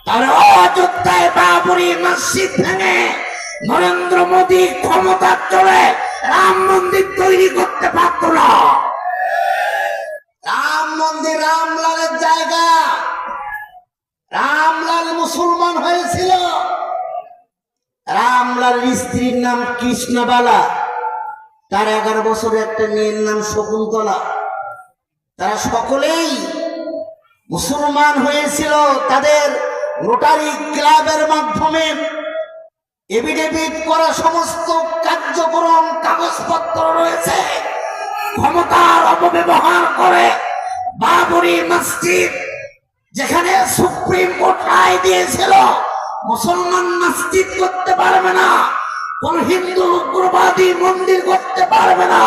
তাহলে অযোধ্যায় বাবরি মসজিদ ভেঙে নরেন্দ্র মোদী ক্ষমতার চলে রাম মন্দির তৈরি করতে পারত না। রাম মন্দির রামলালের জায়গা। রামলাল মুসলমান হয়েছিল। রামলাল স্ত্রীর নাম কৃষ্ণবালা, তার 11 বছরের একটা মেয়ের নাম শকুন্তলা। তারা সকলেই মুসলমান হয়েছিল। তাদের রোটারি ক্লাবের মাধ্যমে এফিডেভিট করা সমস্ত কার্যক্রম কাগজপত্র রয়েছে। ক্ষমতার অপব্যবহার করে বাবরি মসজিদ, যেখানে সুপ্রিম কোর্ট রায় দিয়েছিল মুসলমান মসজিদ করতে পারবে না, কোন হিন্দু উগ্রবাদী মন্দির করতে পারবে না,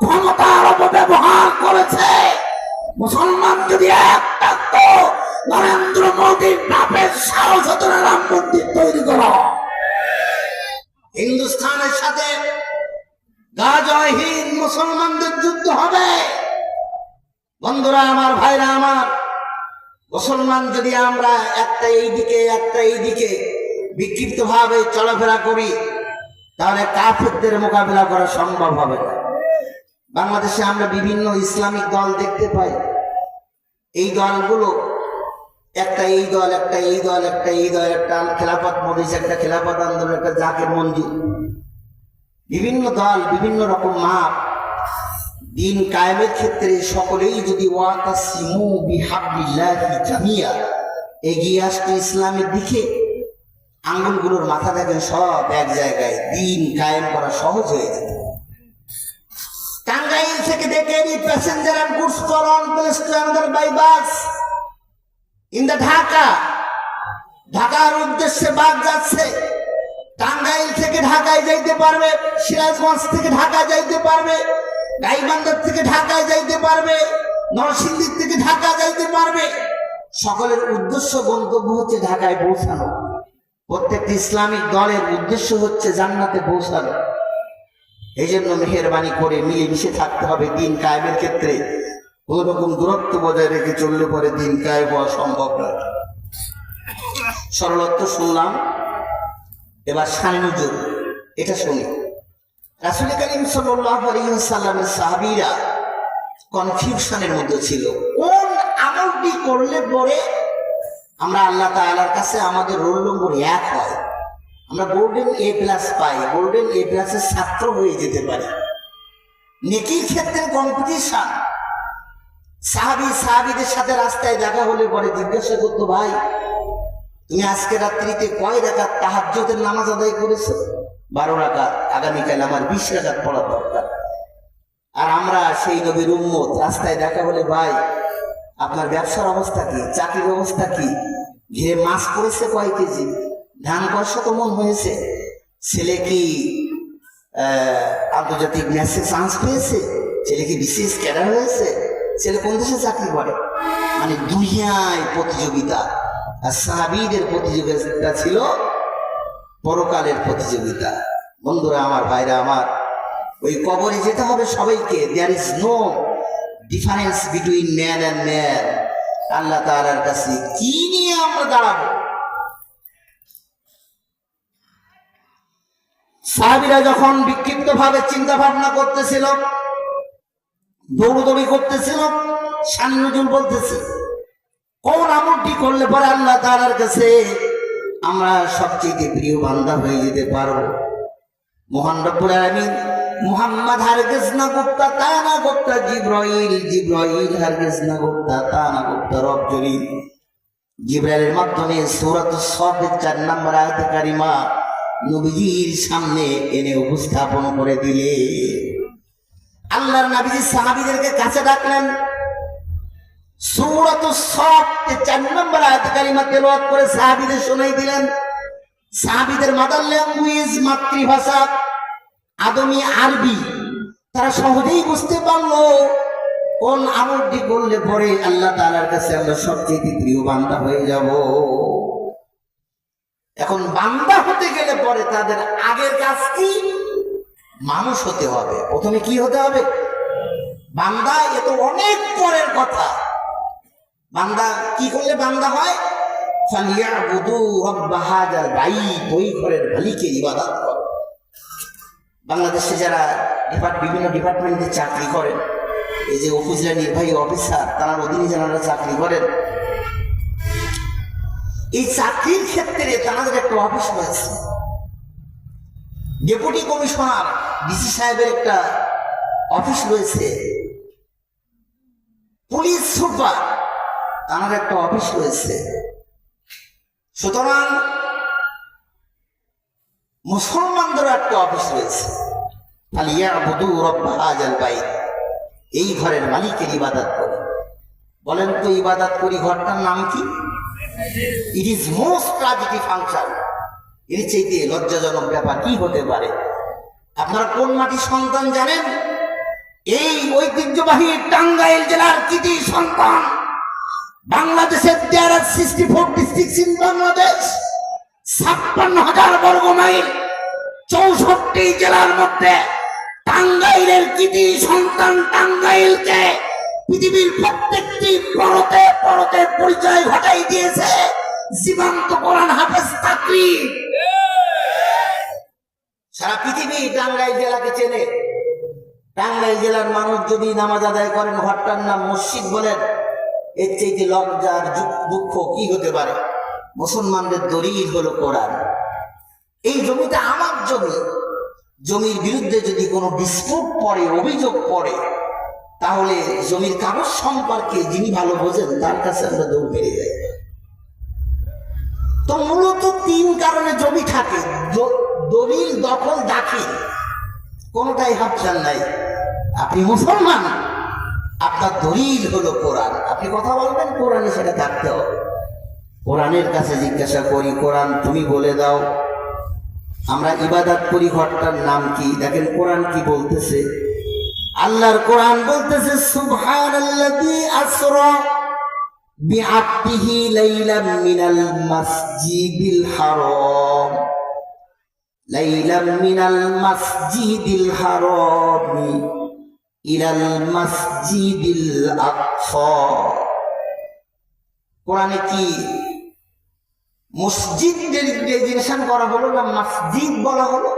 ক্ষমতার অপব্যবহার করেছে। মুসলমান যদি একটা তো নরেন্দ্র মোদীর বাপের সাহস হতো না রাম মন্দির তৈরি করো। হিন্দুস্তানের সাথে গাজয় হিন্দ মুসলমানদের যুদ্ধ হবে। বন্ধুরা আমার, ভাইরা আমার, মুসলমান যদি আমরা একটা এইদিকে একটা এইদিকে বিক্ষিপ্ত ভাবে চলাফেরা করি, তাহলে কাফেরদের মোকাবিলা করা সম্ভব হবে না। বাংলাদেশে আমরা বিভিন্ন ইসলামিক দল দেখতে পাই। এই দলগুলো একটা এই দল, একটা এই দল, একটা এই দল, একটা খেলাফত মজলিস, একটা খেলাফত আন্দোলন, একটা জাকের মঞ্জুর, বিভিন্ন দল, বিভিন্ন রকম মাপ। দিন কায়েমের ক্ষেত্রে সকলেই যদি ওয়াতাসিমু বিহাবলিল্লাহি জামিয়া এগিয়ে আসতে ইসলামের দিকে, আঙ্গুলগুলোর মাথা দেখেন সব এক জায়গায়, দিন কায়েম করা সহজ হয়ে যেত। টাঙ্গাইল থেকে দেখে নি passenger and goods for place to another by bus in the Dhaka. ঢাকার উদ্দেশ্যে বাস যাচ্ছে। টাঙ্গাইল থেকে ঢাকায় যাইতে পারবে, সিরাজগঞ্জ থেকে ঢাকা যাইতে পারবে, গাইবান্ধার থেকে ঢাকায় যাইতে পারবে, নরসিংদীর থেকে ঢাকা যাইতে পারবে। সকলের উদ্দেশ্য গন্তব্য হচ্ছে ঢাকায় পৌঁছানো। প্রত্যেকটি ইসলামিক দলের উদ্দেশ্য হচ্ছে জান্নাতে পৌঁছানো। এই জন্য মেহেরবানি করে মিলেমিশে থাকতে হবে। দিন কায়েমের ক্ষেত্রে কোন রকম দূরত্ব বজায় রেখে চললে পরে দিন কায়েম হওয়া সম্ভব নয়। সরলত্ব শুনলাম, এবার শানুজুর এটা শুনি। রাসূল করিম সাল্লাল্লাহু আলাইহি ওয়াসাল্লামের সাহাবীরা কনফিউশনের মধ্যে ছিল, কোন আমলটি করলে পরে আমরা আল্লাহ তাআলার কাছে আমাদের রোল নম্বর 1 হয়, আমরা golden A+ pi, golden A+ এর ছাত্র হয়ে যেতে পারি। নেকির ক্ষেত্রে কম্পিটিশন। সাহাবীদের সাথে রাস্তায় দেখা হলে পরে জিজ্ঞাসা করতো, ভাই তুমি আজকে রাত্রিতে কয় রাকাত তাহাজ্জুদের নামাজ আদায় করেছো? 12 রাকাত। আগামীকাল আমার 20 রাকাত পড়া দরকার। আর আমরা সেই নবীর উম্মত, রাস্তায় দেখা হলে, ভাই আপনার ব্যবসার অবস্থা কি, চাকরির অবস্থা কি, ঘিরে মাছ পড়েছে কয় কেজি, ধান কয়শো তো মন হয়েছে, ছেলে কি আন্তর্জাতিক ম্যাচে চান্স পেয়েছে, ছেলে কি বিশেষ ক্যাডার হয়েছে, ছেলে কোন দেশে চাকরি করে। মানে দুনিয়ায় প্রতিযোগিতা। আর সাহাবীদের প্রতিযোগিতা ছিল পরকালের প্রতিযোগিতা। বন্ধুরা আমার, ভাইরা আমার, ওই কবরে যেতে হবে সবাইকে। There is no difference between man and man. আল্লাহ তাআলার কাছে কি নিয়ে আমরা দাঁড়াবো? সাহাবীরা যখন বিক্ষিপ্ত ভাবে চিন্তা ভাবনা করতেছিল, দৌড়দৌড়ি করতেছিল, শানুজুল বলতেছে, কোন আমলটি করলে পরে আল্লাহ তাআলার কাছে আমরা সবচেয়ে প্রিয় বান্দা হয়ে যেতে পারবো? মহান রব্বুল আলামিন মুহাম্মদ হারগিজ না গুপ্তা, তা না গুপ্তা জিবরাইল হারগিজ না গুপ্তা, তা না গুপ্তা রব জলিল। জিবরাইলের মাধ্যমে সূরাতুস সাফের 4 নম্বর আয়াতে কারিমা নবীজির সামনে এনে উপস্থাপন করে দিলে আল্লাহর নবীজি সাহাবীদেরকে কাছে ডাকলেন। সূরাতুস সাফ 4 নম্বর আয়াতে কারিমা তেলাওয়াত করে সাহাবীদের শোনাই দিলেন। সাহাবীদের মাদার ল্যাঙ্গুয়েজ, মাতৃভাষা আদমি আরবি, তারা সহজেই বুঝতে পারলো কোন আমলটি করলে পরে আল্লাহ তাআলার কাছে আমরা সবচেয়ে প্রিয় বান্দা হয়ে যাব। এখন বান্দা হতে গেলে পরে তাদের আগের কাজ কি? মানুষ হতে হবে। প্রথমে কি হতে হবে? বান্দা। এ তো অনেক পরের কথা। বান্দা কি করলে বান্দা হয়? ফালিয়াবুদু রাব্ব হাযাল বাইত, ওই ঘরের মালিকের ইবাদত করো। বাংলাদেশে যারা বিভিন্ন ডিপার্টমেন্টে চাকরি করেন, এই যে উপজেলা নির্বাহী অফিসার, তার অধীনে যারা চাকরি করেন, এই চাকরির ক্ষেত্রে তাদের একটা অফিস রয়েছে। ডেপুটি কমিশনার ডিসি সাহেবের একটা অফিস রয়েছে, পুলিশ সুপার তার একটা অফিস রয়েছে। সুতরাং মুসলমানদের একটা অফিস রয়েছে। ফালিয়াবুদু রাব্ব হাযাল বাইত, এই ঘরের মালিকের ইবাদত করি। বলেন তো ইবাদত করি ঘরটার নাম কি? It is most tragedy function. এর চাইতে লজ্জাজনক ব্যাপার কি হতে পারে? আপনারা কোন মাটির সন্তান জানেন? এই ঐতিহ্যবাহী টাঙ্গাইল জেলার কৃতি সন্তান। বাংলাদেশের 64 ডিস্ট্রিক্ট ইন বাংলাদেশ, 56,000 বর্গ মাইল, 64 জেলার মধ্যে টাঙ্গাইলের কৃতি সন্তান টাঙ্গাইলকে পৃথিবীর প্রত্যেকটি পরতে পরতে পরিচয় ঘটাই দিয়েছে জীবন্ত কোরআন হাফেজ তাকরীর। সারা পৃথিবী টাঙ্গাইল জেলাকে চেনে। টাঙ্গাইল জেলার মানুষ যদি নামাজ আদায় করেন, ঘরটার নাম মসজিদ বলেন, এর চাইতে লজ্জার দুঃখ কি হতে পারে? মুসলমানদের দলিল হলো কোরআন। এই জমিটা আমার জমি, জমির বিরুদ্ধে যদি কোনো ডিসপুট পড়ে, অভিযোগ পড়ে, তাহলে জমির কাগজ সম্পর্কে যিনি ভালো বোঝেন তার কাছে আমরা দৌড় বেড়ে যাই। তো মূলত 3 কারণে জমি থাকে: দলিল, দখল, দাখিল। কোনটাই হাফসান নাই। আপনি মুসলমান, আপনার দলিল হলো কোরআন। আপনি কথা বলবেন, কোরআনে সেটা থাকতে হবে। কোরআনের কাছে জিজ্ঞাসা করি, কোরআন তুমি বলে দাও আমরা ইবাদত করি ঘরটার নাম কি? দেখেন কোরআন কি বলতেছে। আল্লাহর কোরআন বলতেছে, সুবহানাল্লাযী আসরা বিআবদিহি লাইলাম মিনাল মাসজিদিল হারাম, লাইলাম মিনাল মাসজিদিল হারাম ইলাল মাসজিদিল আকসা। কোরআনে কি মসজিদ ডেজিগনেশন করা হলো না মসজিদ বলা হলো?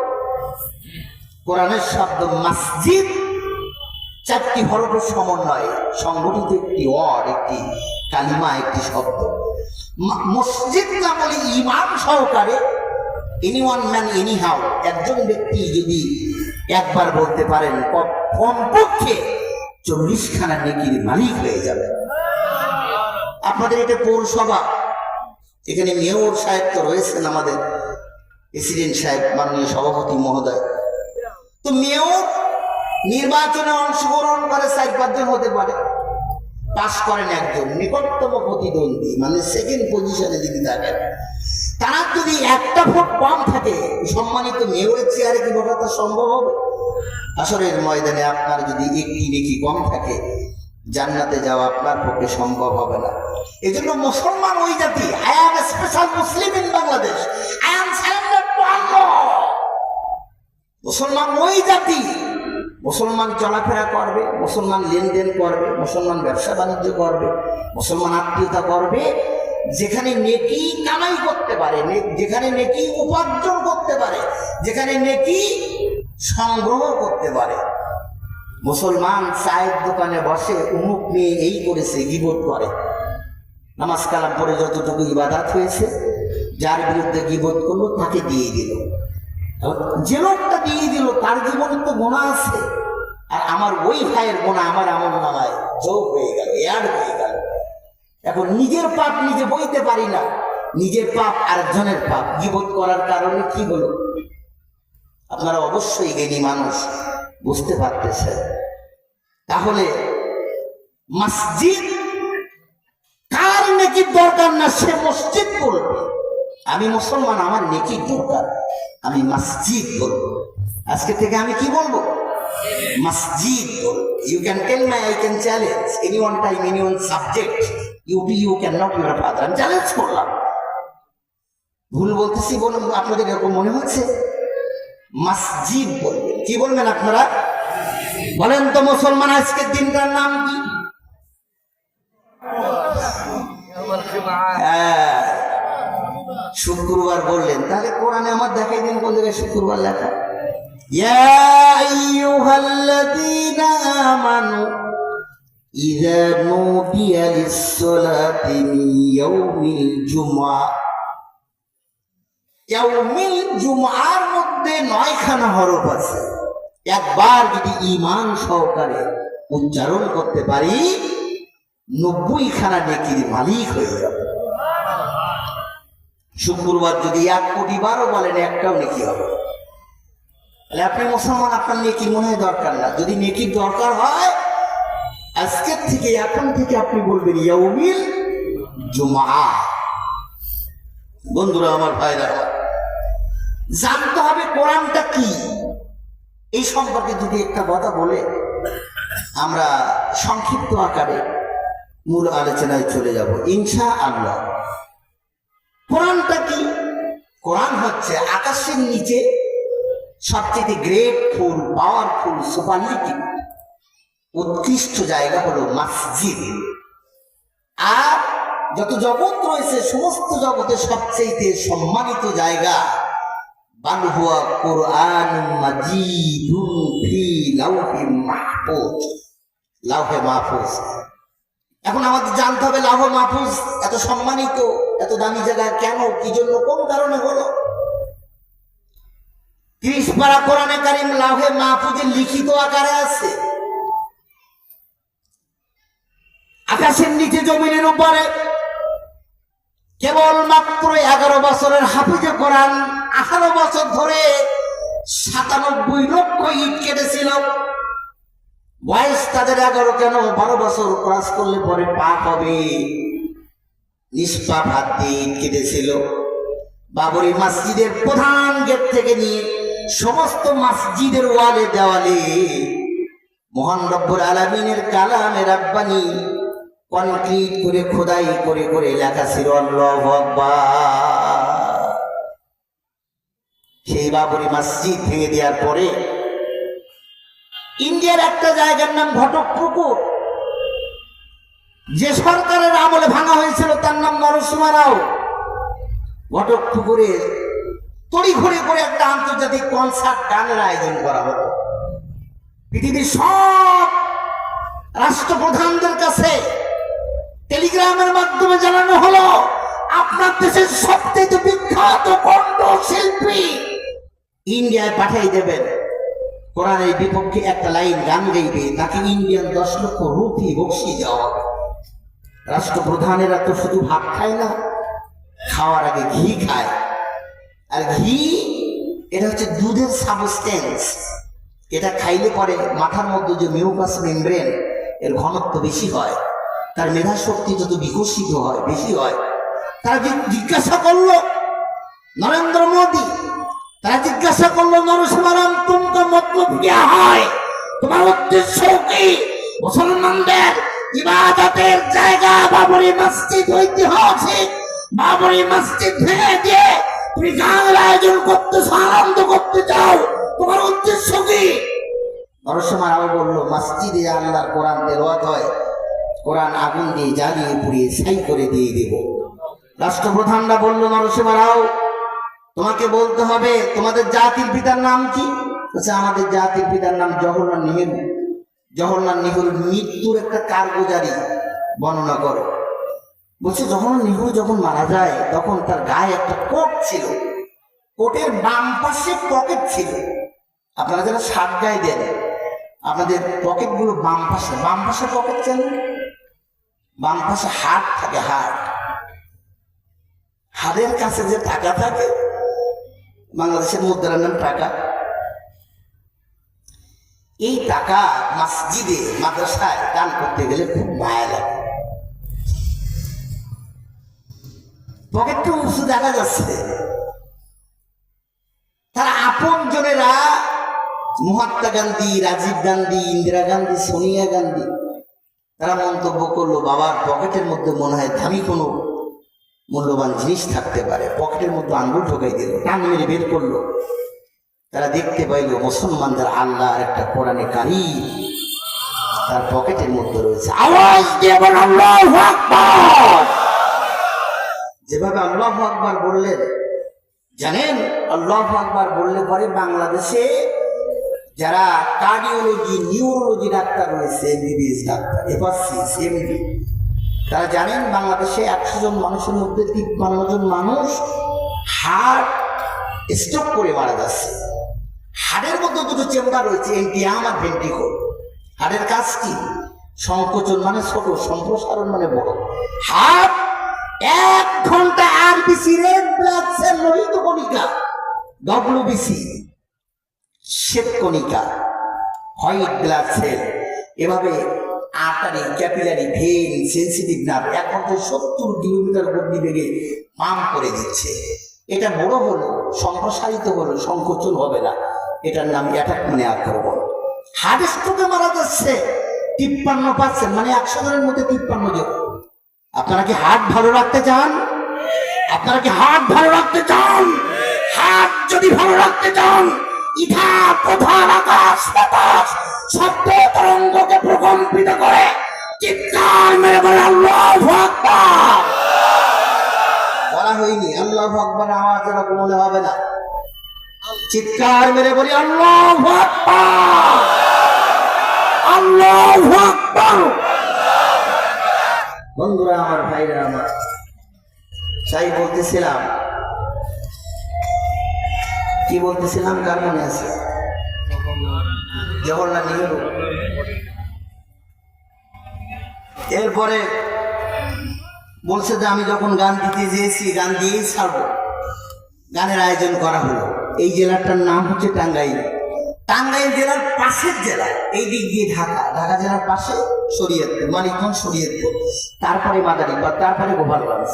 কোরআনের শব্দ মসজিদ 4টি হরফের সমন্বয়ে সংগঠিত একটি ওয়ার্ড, একটি কালিমা, একটি শব্দ। মসজিদ না বলে ইমাম সহকারে এনিওয়ান ম্যান এনিহাউ, একজন ব্যক্তি যদি একবার বলতে পারেন, কমপক্ষে 40খানা নেকির মালিক হয়ে যাবে। আপনাদের এটা পৌরসভা, এখানে মেয়র সাহেব তো রয়েছেন, আমাদের প্রেসিডেন্ট সাহেব, মাননীয় সভাপতি মহোদয়। তো মেয়র নির্বাচনে অংশগ্রহণ করে 4-5 জন হতে পারে, পাশ করেন একজন, নিকটতম প্রতিদ্বন্দ্বী মানে সেকেন্ড পজিশনে যদি থাকেন, তারা যদি 1টা ভোট কম থাকে, সম্মানিত মেয়রের চেয়ারে কি ভোটাটা সম্ভব হবে? আসরের ময়দানে আপনার যদি 1টি নেকি কম থাকে, জান্নাতে যাওয়া আপনার পক্ষে সম্ভব হবে না। এই জন্য মুসলমান ওই জাতি, I am a special Muslim in Bangladesh, I am surrender to Allah. মুসলমান ওই জাতি, মুসলমান চলাফেরা করবে, মুসলমান লেনদেন করবে, মুসলমান ব্যবসা বাণিজ্য করবে, মুসলমান আত্মীয়তা করবে যেখানে নেকি কামাই করতে পারে, যেখানে নেকি উপার্জন করতে পারে, যেখানে নেকি সংগ্রহ করতে পারে। মুসলমান চায়ের দোকানে বসে উমুক নিয়ে এই করেছে, গীবত করে। নামাজ কালাম পরে যতটুকু ইবাদত হয়েছে, যার বিরুদ্ধে গীবত করলো তাকে দিয়ে দিল। যে লোকটা দিয়ে দিল তার জীবনে তো গুনাহ আছে, আর আমার ওই ভাইয়ের গুনাহ আমার আমল নামায় যোগ হয়ে গেল, অ্যাড হয়ে গেল। এখন নিজের পাপ নিজে বইতে পারি না, নিজের পাপ আরেকজনের পাপ। গীবত করার কারণে কি হলো? আপনারা অবশ্যই জ্ঞানী মানুষ, বুঝতে পারতেছে। তাহলে মসজিদ কার নেকির দরকার না, সে মসজিদ বলবে। আমি মুসলমান, আমার নেকির দরকার, আমি মসজিদ বলবো। আজকে থেকে আমি কি বলবো? মসজিদ বলবো। You can tell my, I can challenge any one time, any one subject, you can not your father. আমি চ্যালেঞ্জ করলাম। ভুল বলতেছি বলুন, আপনাদের এরকম মনে হচ্ছে? মসজিদ বলবেন। কি বলবেন আপনারা? বলেন তো মুসলমান আজকের দিনটার নাম কি? শুক্রবার বললেন, তাহলে কোরআনে আমার দেখাই দিন কোন জায়গায় শুক্রবার লেখা। ইয়া আইয়ুহাল্লাযীনা আমানু ইযা নুদিয়া লিস-সালাতি মিন ইয়াউমিল জুমআ। ইয়াউমিল জুমআর মধ্যে 9খানা হরফ আছে। একবার যদি ঈমান সহকারে উচ্চারণ করতে পারি 90খানা নেকির মালিক হয়ে যাবে। শুক্রবার যদি 1 কোটি বারও বলেন একটাও নেকি হবে। তাহলে আপনি মুসলমান, আপনার নেকি মনে হয় দরকার না। যদি নেকির দরকার হয় আজকের থেকে, এখন থেকে আপনি বলবেন ইয়াউমিল জুমআ। বন্ধুরা আমার, ভাইরা আমার, জানতে হবে কোরআনটা কি। এই সম্পর্কে যদি একটা কথা বলে আমরা সংক্ষিপ্ত আকারে মূল আলোচনায় চলে যাব ইনশাআল্লাহ। কোরআনটা কি? কোরআন হচ্ছে আকাশের নিচে সবচেয়ে গ্রেটফুল, পাওয়ারফুল, সুপারলিটিভ উৎকৃষ্ট জায়গা হলো মসজিদ। আর যত জগৎ রয়েছে সমস্ত জগতের সবচেয়ে সম্মানিত জায়গা বাল হুয়া কুরআনুম মাজিদুন ফি লাওহিম মাহফুজ, লাওহে মাহফুজ। এখন আমাদের জানতে হবে লাওহে মাহফুজ এত সম্মানিত, এত দামি জায়গা কেন, কি জন্য, কোন কারণে হলো? 30 পারা কোরআনে কারীম লাওহে মাহফুজে লিখিত আকারে আছে। আকাশের নিচে জমিনের উপরে কেবল মাত্র 11 বছরের হাফিজে কোরআন 18 বছর ধরে 97 লক্ষ ইট কেটেছিল। বয়স তাদের 11 কেন, 12 বছর ক্রস করলে পরে পাপ হবে। নিষ্পাপ হাত দিয়ে ইট কেটেছিল। বাবরি মসজিদের প্রধান গেট থেকে নিয়ে সমস্ত মসজিদের ওয়ালে দেওয়ালে মহান রব্বুল আলামিনের কালামে রাব্বানি কনক্রিট করে খোদাই করে করে লেখা ছিল আল্লাহু আকবার। সেই বাবরি মসজিদ ভেঙে দেওয়ার পরে ইন্ডিয়ার একটা জায়গার নাম ঘটকপুকুর, যে সরকারের আমলে ভাঙা হয়েছিল তার নাম নরসিংহ রাও। ঘটকপুকুরে তড়িঘড়ি করে একটা আন্তর্জাতিক কনসার্ট গানের আয়োজন করা হলো। পৃথিবীর সব রাষ্ট্রপ্রধানদের কাছে টেলিগ্রামের মাধ্যমে জানানো হলো আপনার দেশের সবচেয়ে বিখ্যাত কণ্ঠশিল্পী ইন্ডিয়ায় পাঠিয়ে দেবেন। কোরআনের বিপক্ষে একটা লাইন গান গাইবে, তাকে ইন্ডিয়ান 10 লক্ষ রুপি বকশিশ দেওয়া হবে। রাষ্ট্রপ্রধানেরা তো শুধু ভাত খায় না, খাওয়ার আগে ঘি খায়। আর ঘি এটা হচ্ছে দুধের সাবস্টেন্স। এটা খাইলে পরে মাথার মধ্যে যে মিউকাস মেমব্রেন এর ঘনত্ব বেশি হয়, তার মেধা শক্তি যত বিকশিত হয়, বেশি হয়। তারা জিজ্ঞাসা করলো নরেন্দ্র মোদী, তারা জিজ্ঞাসা করলো নরসিংহ রাও, তোমার মতলব কি হয়, তোমার উদ্দেশ্য কি? মুসলমানদের ইবাদতের জায়গা বাবরি মসজিদ ঐতিহাসিক বাবরি মসজিদ ভেঙে দিয়ে তুমি গানের আয়োজন করতে, আনন্দ করতে চাও, তোমার উদ্দেশ্য কি? নরসিংহ রাও বললো, মসজিদে আল্লাহর কোরআন তেলাওয়াত হয়, কোরআন আগুন দিয়ে জ্বালিয়ে পুড়িয়ে ছাই করে দিয়ে দেব। রাষ্ট্রপ্রধানরা বলল, নরসিংহ রাও তোমাকে বলতে হবে তোমাদের জাতির পিতার নাম কি? বলছে, আমাদের জাতির পিতার নাম জওহরলাল নেহেরু। জওহরলাল নেহেরুর মৃত্যুর একটা কারগুজারি বর্ণনা করো। বলছে, জওহরলাল নেহেরু যখন মারা যায় তখন তার গায়ে একটা কোট ছিল, কোটের বাম পাশে পকেট ছিল। আপনারা যারা শার্ট গায়ে দেন আপনাদের পকেটগুলো বাম পাশে পকেট কেন? বাম পাশে হাত থাকে, হাতের কাছে যে টাকা থাকে, বাংলাদেশের মুদ্রার নাম টাকা। এই টাকা মসজিদে মাদ্রাসায় দান করতে গেলে খুব মায়া লাগে। পকেটটা উঁচু দেখা যাচ্ছে। তারা আপন জনেরা মহাত্মা গান্ধী, রাজীব গান্ধী, ইন্দিরা গান্ধী, সোনিয়া গান্ধী, তারা মন্তব্য করলো, বাবার পকেটের মধ্যে মনে হয় দামি কোনো মূল্যবান জিনিস থাকতে পারে। পকেটের মধ্যে আঙ্গুল ঢোকাই দিল, টান মেরে বের করলো। তারা দেখতে পাইল মুসলমানদের আল্লাহর একটা কোরআনে কারীম তার পকেটের মধ্যে রয়েছে। আওয়াজ দিয়ে বলেন আল্লাহু আকবার। যেভাবে আল্লাহু আকবার বললেন, জানেন আল্লাহু আকবার বললে পরে বাংলাদেশে যারা কার্ডিওলজি নিউরোলজি ডাক্তার রয়েছে, এমবিবিএস ডাক্তার, এফআরসিস, এমডি, তারা জানেন বাংলাদেশে 100 জন মানুষের মধ্যে 53 জন মানুষ হার্ট স্ট্রোক করে মারা যাচ্ছে। হার্টের মধ্যে দুটো চেম্বার রয়েছে, এন্টিয়াম আর ভেন্ট্রিকল। হার্টের কাজ কি? সংকোচন মানে ছোট, সম্প্রসারণ মানে বড়। হার্ট 1 ঘন্টা আরবিসি, রেড ব্লাড সেল, লোহিত কণিকা, ডব্লিউবিসি, শ্বেত কণিকা, হোয়াইট ব্লাড সেল, এভাবে artery, capillary, vein, sensitive nerve 1 ঘন্টায় 70 কিলোমিটার গতি বেগে পাম্প করে দিচ্ছে। এটা বড় হলো, সম্প্রসারিত হলো, সংকোচন হবে না। এটার নাম অ্যাটাক মানে আক্রমণ। হার্ট স্ট্রোকে মারা যাচ্ছে 53%, মানে 100 জনের মধ্যে 53 জন। আপনারা কি হার্ট ভালো রাখতে চান? আপনারা কি হার্ট ভালো রাখতে চান? হার্ট যদি ভালো রাখতে চান, ইহা প্রধান আকাশ বাতাস শব্দ তরঙ্গকে প্রকম্পিত করে চিৎকার মেরে বলে আল্লাহু আকবার। বলা হয়নি আল্লাহু আকবার, আওয়াজ এরকম বলে হবে না। চিৎকার মেরে বলি আল্লাহু আকবার, আল্লাহু আকবার। বন্ধুরা আমার, ভাইরা আমার, তাই বলতেছিলাম, কি বলতেছিলাম কার মনে আছে? জওহরলাল নেহরু। এরপরে বলছে যে আমি যখন গান দিতে চেয়েছি, গান দিয়েই ছাড়বো। গানের আয়োজন করা হলো। এই জেলাটার নাম হচ্ছে টাঙ্গাইল। টাঙ্গাইল জেলার পাশের জেলা, এই দিক দিয়ে ঢাকা, ঢাকা জেলার পাশে শরীয়তপুর, মানিকগঞ্জ, শরীয়তপুর, তারপরে মাদারীপুর, তারপরে গোপালগঞ্জ।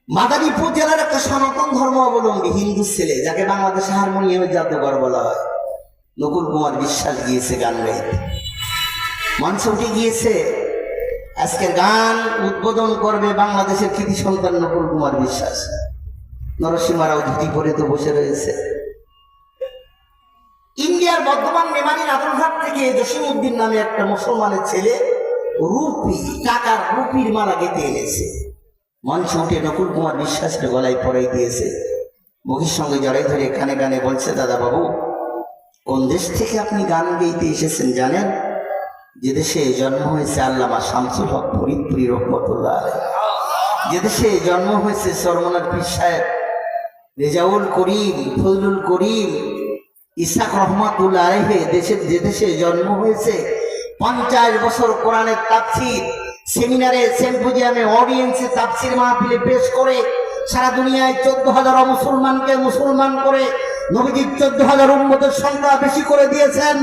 মাদারীপুর জেলার একটা সনাতন ধর্ম অবলম্বী হিন্দু ছেলে, যাকে বাংলাদেশে হারমোনিয়ামের জাদুঘর বলা হয়, নকুল কুমার বিশ্বাস গিয়েছে গান গাইতে। মঞ্চে উঠে গিয়েছে। আজকের গান উদ্বোধন করবে বাংলাদেশের কৃতি সন্তান নকুল কুমার বিশ্বাস। নরসিংহারাও ধুতি পরে তো বসে রয়েছে। ইন্ডিয়ার বর্ধমান মেমারি নাদুরঘাট থেকে জসিমউদ্দিন নামে একটা মুসলমানের ছেলে রুপি, টাকার রুপির মালা গেঁথে এনেছে। মঞ্চে উঠে নকুল কুমার বিশ্বাসের গলায় পরাই দিয়েছে। মুখের সঙ্গে জড়াই ধরে কানে কানে বলছে, দাদা বাবু, কোন দেশ থেকে আপনি গান গাইতে এসেছেন জানেন? যে দেশে জন্ম হয়েছে আল্লামা শামসুল হক ফরিদপুরি রহমতুল্লাহ আলাইহি, যে দেশে জন্ম হয়েছে চরমনার পীর সাহেব রেজাউল করিম, ফজলুল করিম, ইসাক রহমতুল্লাহ আলাইহি, যে দেশে জন্ম হয়েছে 50 বছর কোরআনের তাফসীর সেমিনারে, সিম্পোজিয়ামে, অডিয়েন্সে তাফসীর মাহফিলে পেশ করে সারা দুনিয়ায় 14,000 মুসলমানকে মুসলমান করে নবীজির 14,000 উম্মতের সংখ্যা বেশি করে দিয়েছেন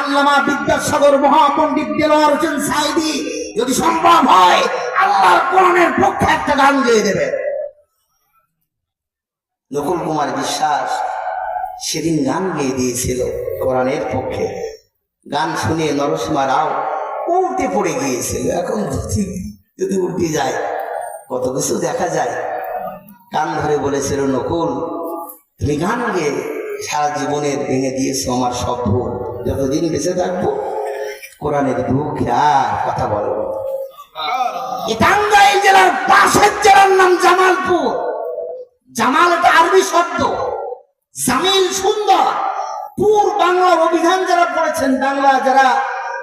আল্লামা বিদ্যাসাগর মহাপণ্ডিত দেলোয়ার হোসেন সাঈদী। যদি সম্ভব হয় আল্লাহর কোরআনের পক্ষে একটা গান গেয়ে দেবে। নকুল কুমার বিশ্বাস সেদিন গান গেয়ে দিয়েছিল কোরআনের পক্ষে। গান শুনে নরসিংহ রাও উল্টে পড়ে গিয়েছিল। এখন যদি উল্টে যায় কত কিছু দেখা যায়। কান ধরে বলেছিল, নকুল তুমি গান গেয়ে সারা জীবনের ভেঙে দিয়েছো আমার সব ভুল। যতদিন বেঁচে থাকবো কোরআনের দুঃখে আর কথা বলবো। টাঙ্গাইল জেলার পাশের জেলার নাম জামালপুর। জামাল একটা আরবি শব্দ, জামিল সুন্দর। পুর বাংলার অভিধান যারা পড়েছেন, যারা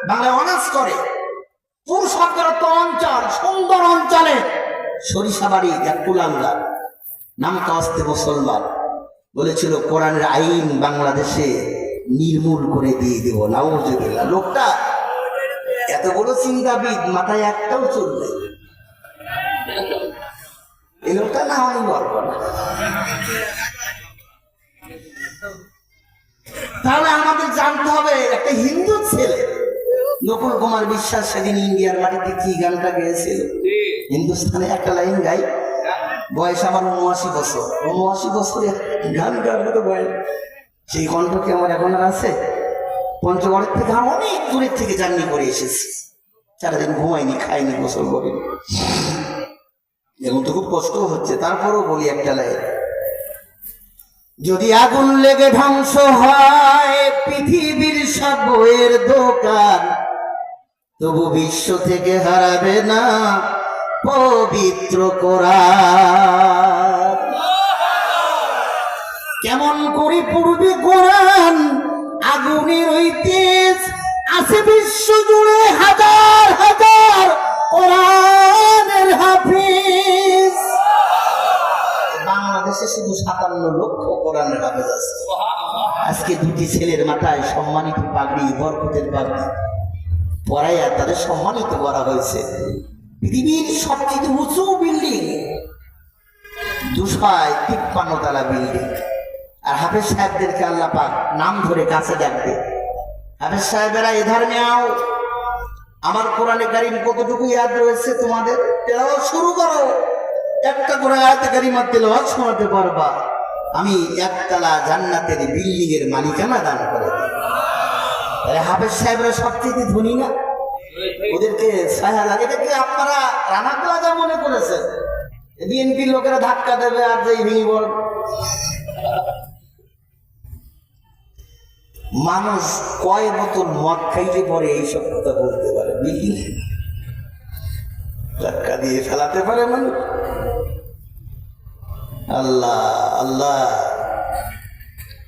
বাংলায় অনার্স করে, পুর শব্দের অর্থ অঞ্চল, সুন্দর অঞ্চলে সরিষাবাড়ি এক কুলাঙ্গা নাম কাস্তে মুসলমান বলেছিল কোরআনের আইন বাংলাদেশে নির্মূল করে দিয়ে দেব। নাউজুবিল্লাহ। লোকটা এত বড় চিন্তাবিদ, মাথায় একটাও চলবে। এই লোকটা না আমি বলবো না। তাহলে আমাদের জানতে হবে, একটা হিন্দু ছেলে নকুল কুমার বিশ্বাস সেদিন ইন্ডিয়ার মাটিতে কি গানটা গেয়েছিল। হিন্দুস্তানে একটা লাইন গাই, বয়স আমার 79 বছর। 79 বছরে গান গাওয়ার মতো বয়স, সেই কণ্ঠ কি আমার এখন আর আছে? পঞ্চগড়ের থেকে আমি অনেক দূরের থেকে জার্নি করে এসেছি, সারাদিন ঘুমাইনি, খাইনি, গোসল করিনি, এখন তো খুব কষ্ট হচ্ছে। তারপরও বলি একটা লাইন, যদি আগুন লেগে ধ্বংস হয় পৃথিবীর সব বইয়ের দোকান, তবু বিশ্ব থেকে হারাবে না পবিত্র কোরআন। কেমন করে পড়বে কোরআন? আগুনের ওই তেজ আছে বিশ্ব জুড়ে হাজার হাজার কোরআনের হাফিজ। বাংলাদেশে শুধু 57 লক্ষ কোরআনের হাফেজ আছে। আজকে দুটি ছেলের মাথায় সম্মানিত পাগড়ি, বরকতের পাগড়ি পরাইয়া তাদের সম্মানিত করা হয়েছে। পৃথিবীর সবচেয়ে উঁচু বিল্ডিং 253 তলা বিল্ডিং। আর হাফেজ সাহেবদেরকে আল্লাহ পাক নাম ধরে কাছে ডাকবে, হাফেজ সাহেবেরা এধার নেও, আমার কোরআনে কারীম কতটুকু ইয়াদ রয়েছে তোমাদের, তেলাওয়াত শুরু করো। একটা করে আয়াতে কারিমা তেলাওয়াত শোনাতে পারবা, আমি একতলা জান্নাতের বিল্ডিং এর মালিকানা দান করে দেব। হাফেজ সাহেবরা সবচেয়ে ধনী না? ওদেরকে 6000, এটাকে আপনারা রানা প্লাজা মনে করেছেন? বিএনপির লোকেরা ধাক্কা দেবে আর যেই ভেঙে বল। মানুষ কয় বোতল মদ খাইতে পরে এইসব কথা বলতে পারে? বিল্ডিং ধাক্কা দিয়ে ফেলাতে পারে মানুষ? আল্লাহ আল্লাহ,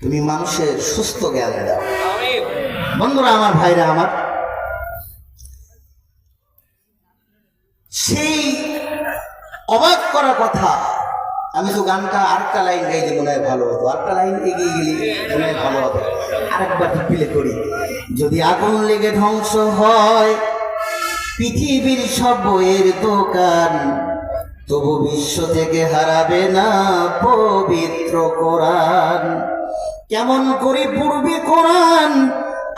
তুমি মানুষের সুস্থ জ্ঞান দাও। বন্ধুরা আমার, ভাইরা আমার, সেই অবাক করা কথা। আমি তো গানটা আরেকটা লাইন গাইলে মনে হয় ভালো হতো, আরেকটা লাইন এগিয়ে গেলে মনে হয় ভালো হতো। আরেকবার প্লে করি। যদি আগুন লেগে ধ্বংস হয় পৃথিবীর সব বইয়ের দোকান, তবু বিশ্ব থেকে হারাবে না পবিত্র কোরআন। কেমন করে পড়বে কোরআন?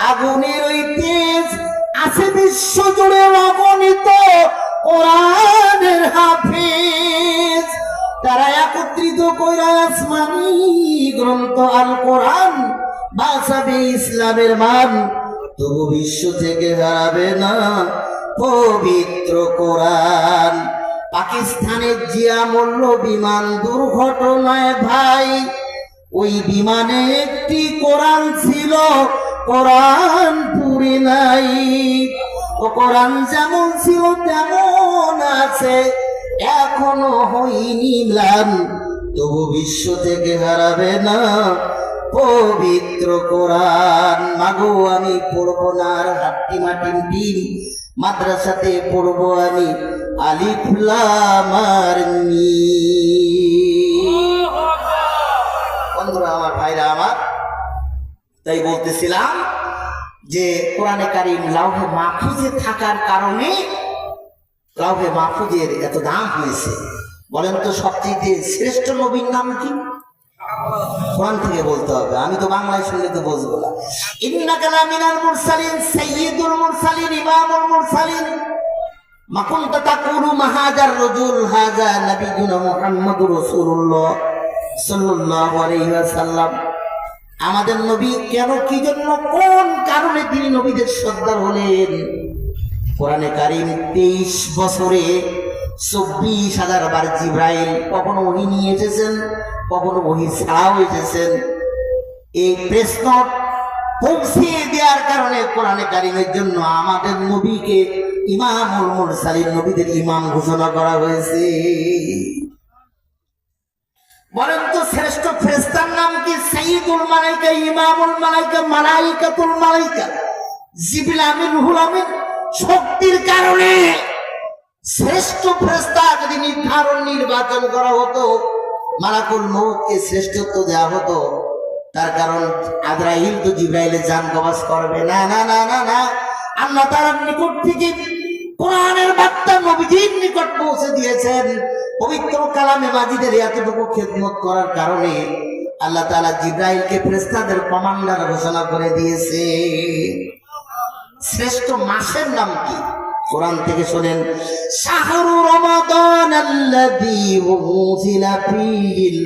আগুনের ওই তেজ আছে বিশ্ব জুড়ে অগণিত কোরআনের হাফিজ। তারা একত্রিত কইরা আসমানি গ্রন্থ আল কোরআন বাঁচাবে ইসলামের মান, তবু বিশ্ব থেকে হারাবে না পবিত্র কোরআন। পাকিস্তানের জিয়া মূল্য বিমান দুর্ঘটনায় ভাই, ওই বিমানে একটি কোরআন ছিল, কোরআন পুরি নাই। ও কোরআন যেমন ছিল তেমন আছে, এখনো হয়নি ম্লান, তবু বিশ্ব থেকে হারাবে না পবিত্র কোরআন। মাগো আমি পড়বো না আর হাট্টি মাটিম টিম, মাদ্রাসাতে পড়বো আমি আলিফ লাম আর মিম। বন্ধুরা আমার, ভাইরা আমার, তাই বলতেছিলাম যে কোরআনে কারীম লাউহে মাহফুজে থাকার কারণে লাউহে মাহফুজের এত দাম হয়েছে। বলেন তো সবচেয়ে শ্রেষ্ঠ নবীর নাম কি? কোরআন থেকে বলতে হবে, আমি তো বাংলায় শুনলে তো বুঝবো না। ইন্নাকা লামিনাল মুরসালিন সাইয়্যিদুল মুরসালিন ইমামুল মুরসালিন মা কুনতা তাকুলু মাহাজার রাজুল হাযা নবিয়ুনা মুহাম্মাদুর রাসূলুল্লাহ সাল্লাল্লাহু আলাইহি ওয়াসাল্লাম। আমাদের নবী কেন, কি জন্য, কোন কারণে তিনি নবীদের সর্দার হলেন? কোরআনে কারীম 23 বছরে 24,000 বার জিবরাইল কখনো ওহী নিয়ে এসেছেন, কখনো ওহী ছাড়াও এসেছেন। এই প্রশ্ন পৌঁছে দেওয়ার কারণে কোরআনে কারীমের জন্য আমাদের নবীকে ইমামুল মুরসালিন, নবীদের ইমাম ঘোষণা করা হয়েছে। বলেন তো শ্রেষ্ঠ ফেরেশতার নাম কি? সাইয়্যিদুল মালায়েকা, ইমামুল মালায়েকা, মালায়েকাতুল মালায়েকা, জিবরিল আমিন, রুহুল আমিন। শক্তির কারণে শ্রেষ্ঠ ফেরেশতা যদি নির্বাচন করা হতো, মালাকুল মউতকে শ্রেষ্ঠত্ব দেওয়া হতো। তার কারণ আজরাইল তো জিবরাইলের জান কবজ করবে না, না না না না। আল্লাহ তাআলার নিকট থেকে কোরআনের বার্তা নবীজির নিকট পৌঁছে দিয়েছেন। পবিত্র কালামে মাজিদের এতটুকু খেদমত করার কারণে আল্লাহ তাআলা জিবরাইলকে ফেরেশতাদের কমান্ডার ঘোষণা করে দিয়েছে। শ্রেষ্ঠ মাসের নাম কি? কোরআন থেকে শোনেন, শাহরু রমাদান আল্লাযী উনজিলা ফীহিল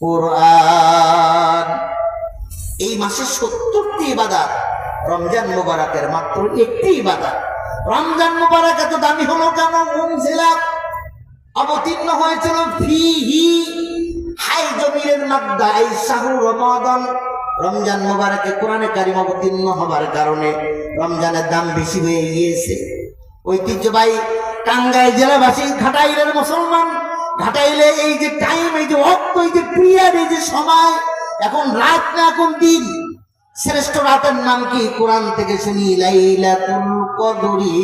কুরআন। এই মাসে 70টি ইবাদত, রমজান মুবারকের মাত্র একটি ইবাদত। রমজান মুবারক এত দামি হলো কেন? উনজিলা অবতীর্ণ হয়েছিল, ফীহি হাই জমিরের মাদ্দা, এই শাহরু রমাদান। রমজান মুবারকে কোরআনে কারীম অবতীর্ণ হবার কারণে রমজানের দাম বেশি হয়ে গিয়েছে। ঐতিহ্যবাহী টাঙ্গাইল জেলাবাসী, ঘাটাইলের মুসলমান, ঘাটাইলে এই যে টাইম, এই যে অক্ত, এই যে পিরিয়ড, এই যে সময়, এখন রাত না এখন দিন, শ্রেষ্ঠ রাতের নাম কি? কোরআন থেকে শুনি, লাইলাতুল কদরি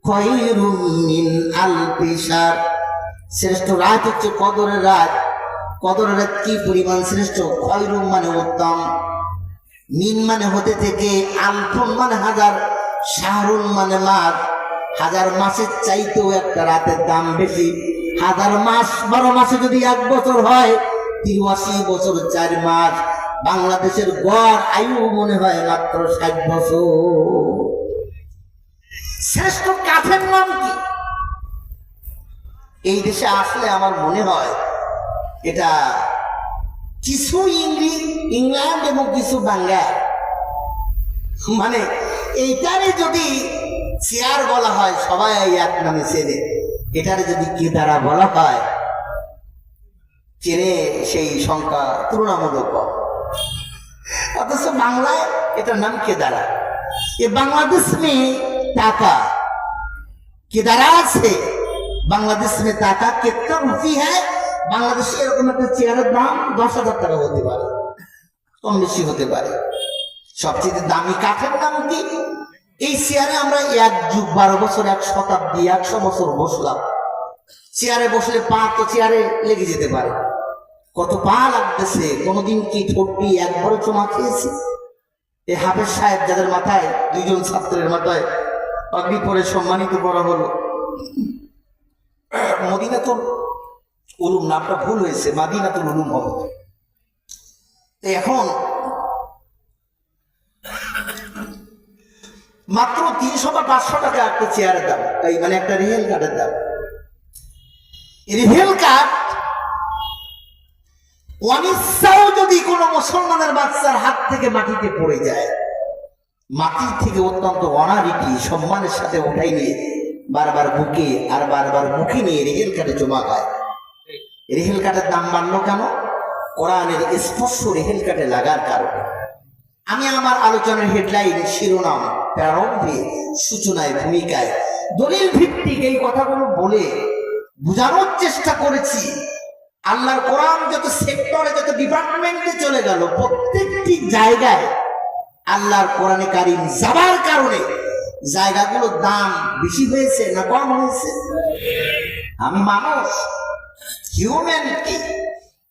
খায়রুম মিন আলফি শাহর। শ্রেষ্ঠ রাত হচ্ছে কদরের রাত। কদরের রাত কি পরিমাণ শ্রেষ্ঠ? খায়রুম মানে উত্তম, মিন মানে হতে থেকে, আলফুন মানে হাজার, শাহরুন মানে মাস। হাজার মাসের চাইতেও একটা রাতের দাম বেশি। হাজার মাস 12 মাসে যদি 1 বছর হয়, 83 বছর 4 মাস। বাংলাদেশের গড় আয়ু মনে হয় মাত্র 60 বছর। শ্রেষ্ঠ কাঠের নাম কি? এই দেশে আসলে আমার মনে হয় এটা কিছু ইংল্যান্ড এবং কিছু বাঙ্গাল, মানে এইটারে যদি চেয়ার বলা হয় সবাই এক নামে চেনে, এটারে যদি কেদারা বলা হয় চেনে সেই সংখ্যা তুলনামূলক কম। অথচ বাংলায় এটার নাম কেদারা। ये बांग्लादेश में टाका केदारा আছে, বাংলাদেশ में টাকা कितना रुपी है? বাংলাদেশে এরকম একটা চেয়ারের দাম 10,000 টাকা হতে পারে, কম বেশি হতে পারে। সবচেয়ে দামি কাঠের নাম কি? এই চেয়ারে আমরা 1 যুগ 12 বছর, 1 শতাব্দী, 100 বছর বসলাম। চেয়ারে বসলে পা তো চেয়ারে লেগে যেতে পারে। কত পা লাগতেছে! কোনদিন কি ঠোঁটটি একবারও চুমা খেয়েছি? এই হাফেজ সাহেব যাদের মাথায়, 2 জন ছাত্রের মাথায় পাগড়ি পরে সম্মানিত করা হলো, মদিনাতুল উলুম, নামটা ভুল হয়েছে, মাদিনাতুল উলুম হবে। এখন মাত্র 300 বা 500 টাকা একটা চেয়ারের দাম, এই মানে একটা রিহেল কার্ডের দাম। রিহেল কার্ড অনিচ্ছাও যদি কোনো মুসলমানের বাচ্চার হাত থেকে মাটিতে পড়ে যায়, মাটি থেকে অত্যন্ত অনারীতি সম্মানের সাথে উঠাই নিয়ে বারবার বুকে আর বারবার মুখে নিয়ে রেহেল কাটে জমা খায়। রেহেল কাটের দাম বাড়লো কেন? কোরআনের স্পর্শ রেহেল কাটে লাগার কারণে। আমি আমার আলোচনার হেডলাইন, শিরোনাম, প্রারম্ভে, সূচনায়, ভূমিকায় দলিল ভিত্তিক এই কথাগুলো বলে বোঝানোর চেষ্টা করেছি। আল্লাহর কোরআন যত সেক্টরে, যত ডিপার্টমেন্টে চলে গেল, প্রত্যেকটি জায়গায় আল্লাহর কোরআনে কারিম যাবার কারণে জায়গাগুলোর দাম বেশি হয়েছে না কম হয়েছে? আমি মানুষ, হিউম্যানিটি,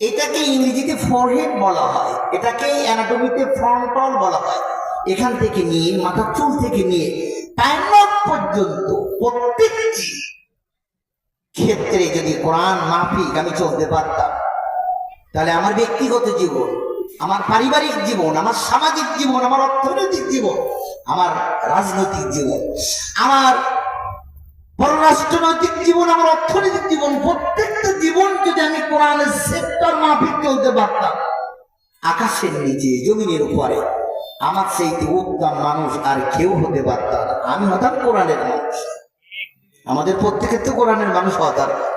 এটাকে ইংরেজিতে ফোরহেড বলা হয়, এটাকে অ্যানাটমিতে ফ্রন্টাল বলা হয়। এখান থেকে নিয়ে মাথার চুল থেকে নিয়ে পায়নক পর্যন্ত প্রত্যেকটি ক্ষেত্রে যদি কোরআন মাফিক আমি চলতে পারতাম, তাহলে আমার ব্যক্তিগত জীবন, আমার পারিবারিক জীবন, আমার সামাজিক জীবন, আমার অর্থনৈতিক জীবন, আমার রাজনৈতিক জীবন, আমার পররাষ্ট্রনৈতিক জীবন, আমার অর্থনৈতিক জীবন, প্রত্যেকটা জীবন যদি আমি কোরআনের সেক্টর মাফিক চলতে পারতাম, আকাশের নিচে, জমিনের উপরে আমার সেই উত্তম মানুষ আর কেউ হতে পারতাম না। আমি হতাম কোরআনের মানুষ। আমাদের প্রত্যেকের তো কোরআনের মানুষ হওয়া দরকার।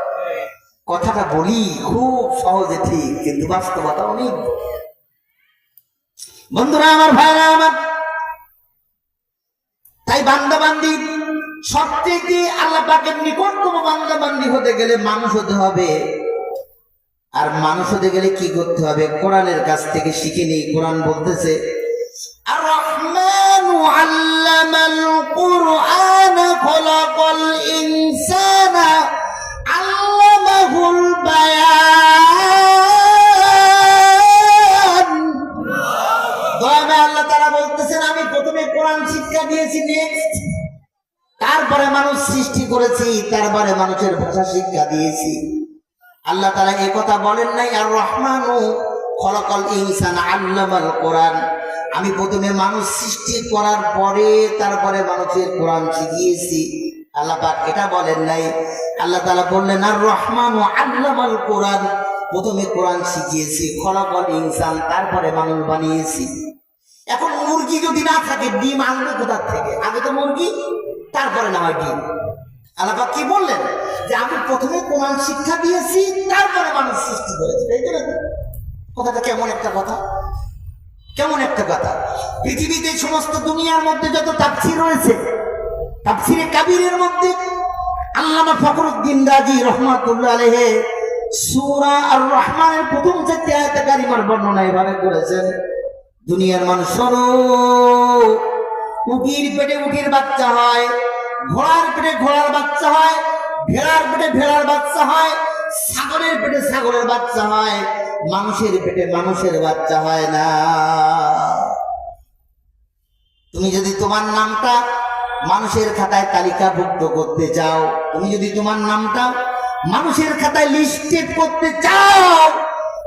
কথাটা বলি খুব সহজে ঠিক, কিন্তু বাস্তবতা অনেক। বন্ধুরা আমার, ভাইরা আমার, তাই বান্দাবান্দি সবথেকে আল্লাহ পাকের নিকটতম বান্দাবান্দি হতে গেলে মানুষ হতে হবে। আর মানুষ হতে গেলে কি করতে হবে? কোরআনের কাছ থেকে শিখে নেই। কোরআন বলতেছে, আর রহমানু আল্লামাল কুরআন খলাকাল ইনসানা আল্লামাহুল বায়ান। দয়াময় আল্লাহ তাআলা বলতেছেন, আমি প্রথমে কোরআন শিক্ষা দিয়েছি, নেক্সট তারপরে মানুষ সৃষ্টি করেছি, তারপরে মানুষের ভাষা শিক্ষা দিয়েছি। আল্লাহ তাআলা এই কথা বলেন নাই আর রহমানু খলাকাল ইনসানা আল্লামাল কোরআন, আমি প্রথমে মানুষ সৃষ্টি করার পরে তারপরে মানুষের কোরআন শিখিয়েছি। আল্লাহ পাক এটা বলেন নাই। আল্লাহ তাআলা বললেন আর রহমানু আল্লামাল কোরআন, প্রথমে কোরআন শিখিয়েছি, খলাকাল ইনসান, তারপরে মানুষ বানিয়েছি। এখন মুরগি যদি না থাকে, ডিম আনবে কোথা থেকে? আগে তো মুরগি, তারপরে না হয় ডিম। আল্লাহ পাক কি বললেন? যে আমি প্রথমে কোরআন শিক্ষা দিয়েছি, তারপরে মানুষ সৃষ্টি করেছি। তাই তো নাকি? কথাটা কেমন একটা কথা, কেমন একটা কথা। পৃথিবীতে সমস্ত দুনিয়ার মধ্যে যত তাফসীর রয়েছে, তাফসীরে কাবীরের মধ্যে আল্লামা ফখরুদ্দিন রাজি রহমাতুল্লাহ আলাইহি সূরা আর রহমানের প্রথম যে আয়াতে কারিমার বর্ণনা এভাবে করেছেন, দুনিয়ার মানুষ শোনো, উটির পেটে উটির বাচ্চা হয়, ঘোড়ার পেটে ঘোড়ার বাচ্চা হয়, ভেড়ার পেটে ভেড়ার বাচ্চা হয়, ছাগলের পেটে ছাগলের বাচ্চা হয়, মানুষের পেটে মানুষের বাচ্চা হয় না। তুমি যদি তোমার নামটা মানুষের খাতায় তালিকাভুক্ত করতে চাও, তুমি যদি তোমার নামটা মানুষের খাতায় লিস্টেড করতে চাও,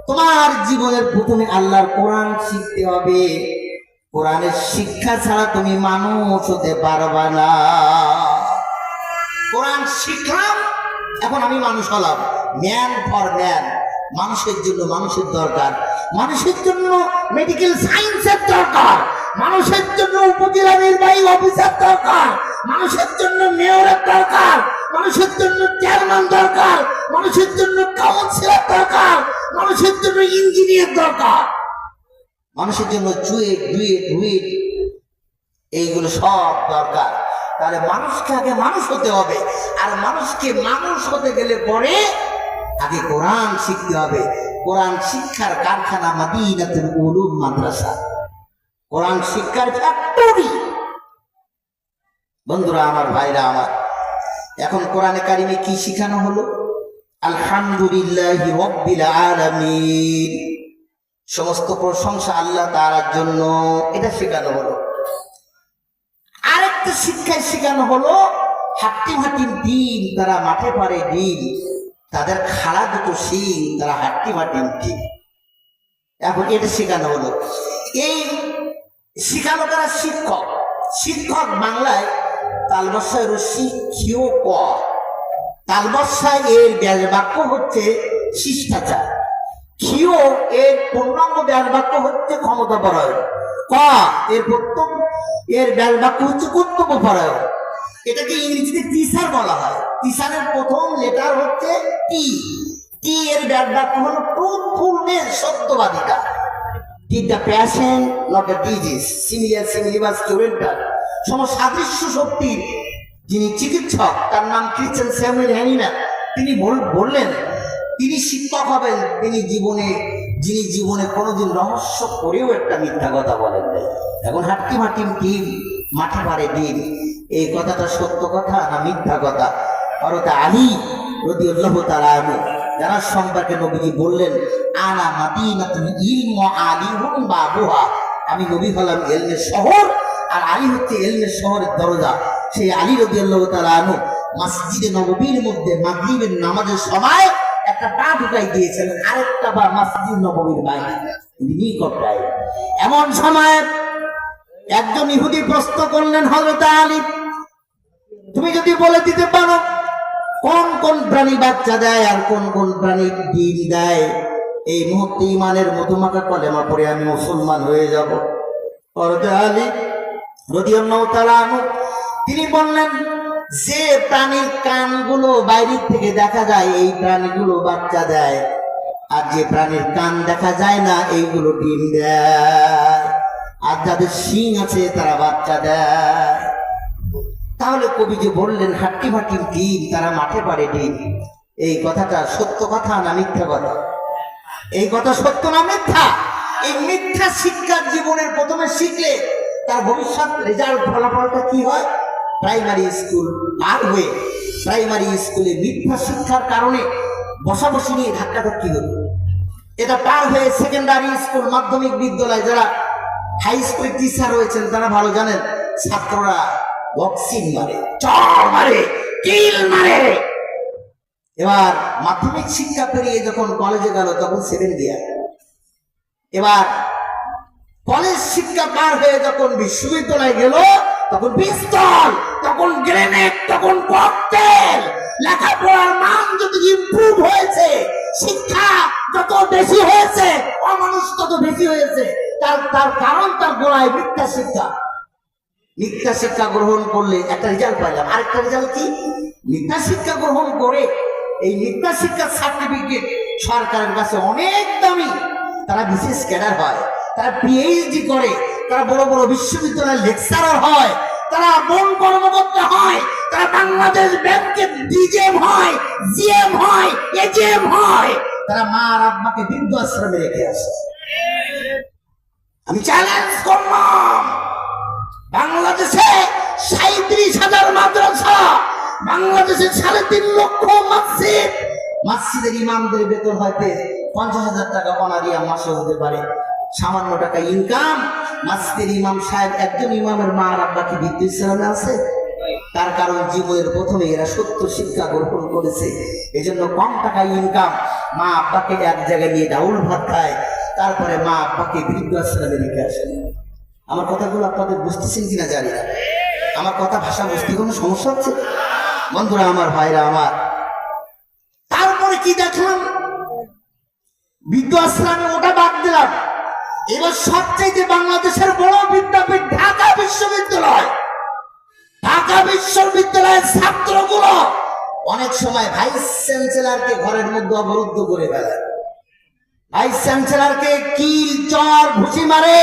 তোমার জীবনের প্রথমে আল্লাহর কোরআন শিখতে হবে। কোরআনের শিক্ষা ছাড়া তুমি মানুষ হতে পারবা না। কোরআন শিখলাম, এখন আমি মানুষ হলাম, ম্যান ফর ম্যান। মানুষের জন্য মানুষের দরকার, মানুষের জন্য মেডিকেল সায়েন্সের দরকার, মানুষের জন্য উপজেলা নির্বাহী অফিসার দরকার, মানুষের জন্য মেয়রের দরকার, মানুষের জন্য চেয়ারম্যান দরকার, মানুষের জন্য কাউন্সিলর দরকার, মানুষের জন্য ইঞ্জিনিয়ার দরকার, মানুষের জন্য জুয়েট ডুয়েট হুইট, এইগুলো সব দরকার। তাহলে মানুষকে আগে মানুষ হতে হবে, আর মানুষকে মানুষ হতে গেলে পরে আগে কোরআন শিখতে হবে। কোরআন শিক্ষার কারখানা মাদিনাতুল উলুম মাদ্রাসা, কোরআন শিক্ষার ফ্যাক্টরি। বন্ধুরা আমার, ভাইরা আমার, এখন কোরআনে কারিমে কি শিখানো হলো? আলহামদুলিল্লাহি রাব্বিল আলামিন, সমস্ত প্রশংসা আল্লাহ তাআলার জন্য, এটা শেখানো হলো। আরেকটা শিক্ষায় শেখানো হলো হাট্টিম হাট্টিম ডিম, তারা মাঠে পারে ডিম, তাদের খাড়া দুটো শিং, তারা হাট্টিম হাট্টিম ডিম। এখন এটা শেখানো হলো। এই শিখানো তারা শিক্ষক। শিক্ষক বাংলায় তালবস্যায় রশ্মি খিও ক, তালবস্যায় এর ব্যাস বাক্য হচ্ছে শিষ্টাচার, খিও এর পূর্ণাঙ্গ ব্যাস বাক্য হচ্ছে ক্ষমতাপরায়ণ, ক এর প্রথম এর ব্যাস বাক্য হচ্ছে কর্তব্যপরায়ণ। এটাকে ইংরেজিতে টিচার বলা হয়। টিচারের প্রথম লেটার হচ্ছে টি, টি এর ব্যাস বাক্য হলো ট্রুথফুলনেস, সত্যবাদিতা। Did the passion not a disease, similar similibus currenter, সমসাদৃশ্য শক্তির যিনি চিকিৎসক, তার নাম ক্রিশ্চিয়ান স্যামুয়েল হ্যানিম্যান। তিনি বললেন তিনি শিক্ষক হবেন যিনি জীবনে কোনোদিন রহস্য করেও একটা মিথ্যা কথা বলেন নাই। এখন হাট্টিম হাট্টিম টিম, মাঠে পারে ডিম, এই কথাটা সত্য কথা না মিথ্যা কথা? হযরত আলী রাদিয়াল্লাহু তাআলা আনহু, যারা সম্পর্কে নবীজি বললেন আনা মাদিনাতুল ইলম ওয়া আলিহুম বাবুহা, আমি নবী হলাম ইলমের শহর, আর আলী হচ্ছে ইলমের শহরের দরজা। সেই আলী রাদিয়াল্লাহু তাআলা আনহু মসজিদে নববীর মধ্যে মাগরিবের নামাজের সময় একটা পা ঢুকাই দিয়েছেন, আরেকটা পা মসজিদ নববীর বাইরে নিকটটায়। এমন সময় একজন ইহুদি প্রশ্ন করলেন, হযরত আলী, তুমি যদি বলে দিতে পারো কোন কোন প্রাণী বাচ্চা দেয় আর কোন কোন প্রাণী ডিম দেয়, এই মুহূর্তে ইমানের মধুমাখা কলেমা পড়ে আমি মুসলমান হয়ে যাব। হযরত আলী রাদিয়াল্লাহু তাআলা আনহু তিনি বললেন, যে প্রাণীর কানগুলো বাইরে থেকে দেখা যায় এই প্রাণীগুলো বাচ্চা দেয়, আর যে প্রাণীর কান দেখা যায় না এইগুলো ডিম দেয়, আর যাদের শিং আছে তারা বাচ্চা দেয়। তাহলে কবি যে বললেন হাট্টিম হাট্টিম ডিম, তারা মাঠে পারে ডিম, এই কথাটা সত্য কথা না মিথ্যা কথা? এই কথা সত্য না মিথ্যা? এই মিথ্যা শিক্ষা জীবনের প্রথমে শিখলে তার ভবিষ্যৎ রেজাল্ট ফলাফলটা কি হয়? প্রাইমারি স্কুল পার হয়ে প্রাইমারি স্কুলে মিথ্যা শিক্ষার কারণে বসাবসি নিয়ে ধাক্কাধাক্কি হতো, এটা পার হয়ে সেকেন্ডারি স্কুল, মাধ্যমিক বিদ্যালয়, যারা হাই স্কুল টিচার রয়েছেন তারা ভালো জানেন, ছাত্ররা বক্সিং মারে, চড় মারে, কিল মারে। এবার মাধ্যমিক শিক্ষা পেরিয়ে যখন কলেজে গেল তখন সেকেন্ড ইয়ার, এবার কলেজ শিক্ষা পার হয়ে যখন বিশ্ববিদ্যালয়ে গেল তখন পিস্তল, তখন গ্রেনেড, তখন ককটেল। লেখাপড়ার মান যত ইমপ্রুভ হয়েছে, শিক্ষা যত বেশি হয়েছে, অমানুষ তত বেশি হয়েছে। তার কারণ তার গোড়ায় মিথ্যা শিক্ষা। মিথ্যা শিক্ষা গ্রহণ করলে একটা রেজাল্ট পাইলাম, আরেকটা রেজাল্ট কি? মিথ্যা শিক্ষা গ্রহণ করে এই মিথ্যা শিক্ষার সার্টিফিকেট সরকারের কাছে অনেক দামি, তারা বিশেষ ক্যাডার হয়, তারা পিএইচডি করে, তারা বড় বড় বিশ্ববিদ্যালয়ের লেকচারার হয়, তারা বন কর্মকর্তা হয়, তারা বাংলাদেশ ব্যাংকের ডিজেম হয়, জিএম হয়, এজিএম হয়, তারা মা আর আব্বাকে বৃদ্ধাশ্রমে রেখে আসে। আমি চ্যালেঞ্জ করলাম, বাংলাদেশে 37,000 মাদ্রাসা, বাংলাদেশে 3.5 লক্ষ মসজিদ, মসজিদের ইমামদের বেতন হয়তো 50,000 টাকা অনারিয়া মাসে হতে পারে, সামান্য টাকা ইনকাম। মসজিদের ইমাম সাহেব, একজন ইমামের মা আর আব্বা কি বৃদ্ধাশ্রমে আছে? তার কারণ জীবনের প্রথমে এরা সত্য শিক্ষা গ্রহণ করেছে, এজন্য কম টাকায় ইনকাম। মা আব্বাকে এক জায়গায় নিয়ে ডাউল ভাত খায়, তারপরে মা আব্বাকে বৃদ্ধাশ্রমে রেখে আসেন। আমার কথাগুলো আপনাদের বুঝতেছেন কিনা জানি না। আমার কথা ভাষা বুঝতে কোনো সমস্যা হচ্ছে? বন্ধুরা আমার, ভাইরা আমার, তারপরে কি দেখলাম, বৃদ্ধাশ্রমে ওটা বাদ দিলাম। এবার সবচেয়ে বাংলাদেশের বড় বিদ্যাপীঠ ঢাকা বিশ্ববিদ্যালয়, ঢাকা বিশ্ববিদ্যালয়ের ছাত্রগুলো অনেক সময় ভাইস চ্যান্সেলরকে ঘরের মধ্যে অবরুদ্ধ করে ফেলে, ভাইস চ্যান্সেলরকে কিল চর ঘুষি মারে।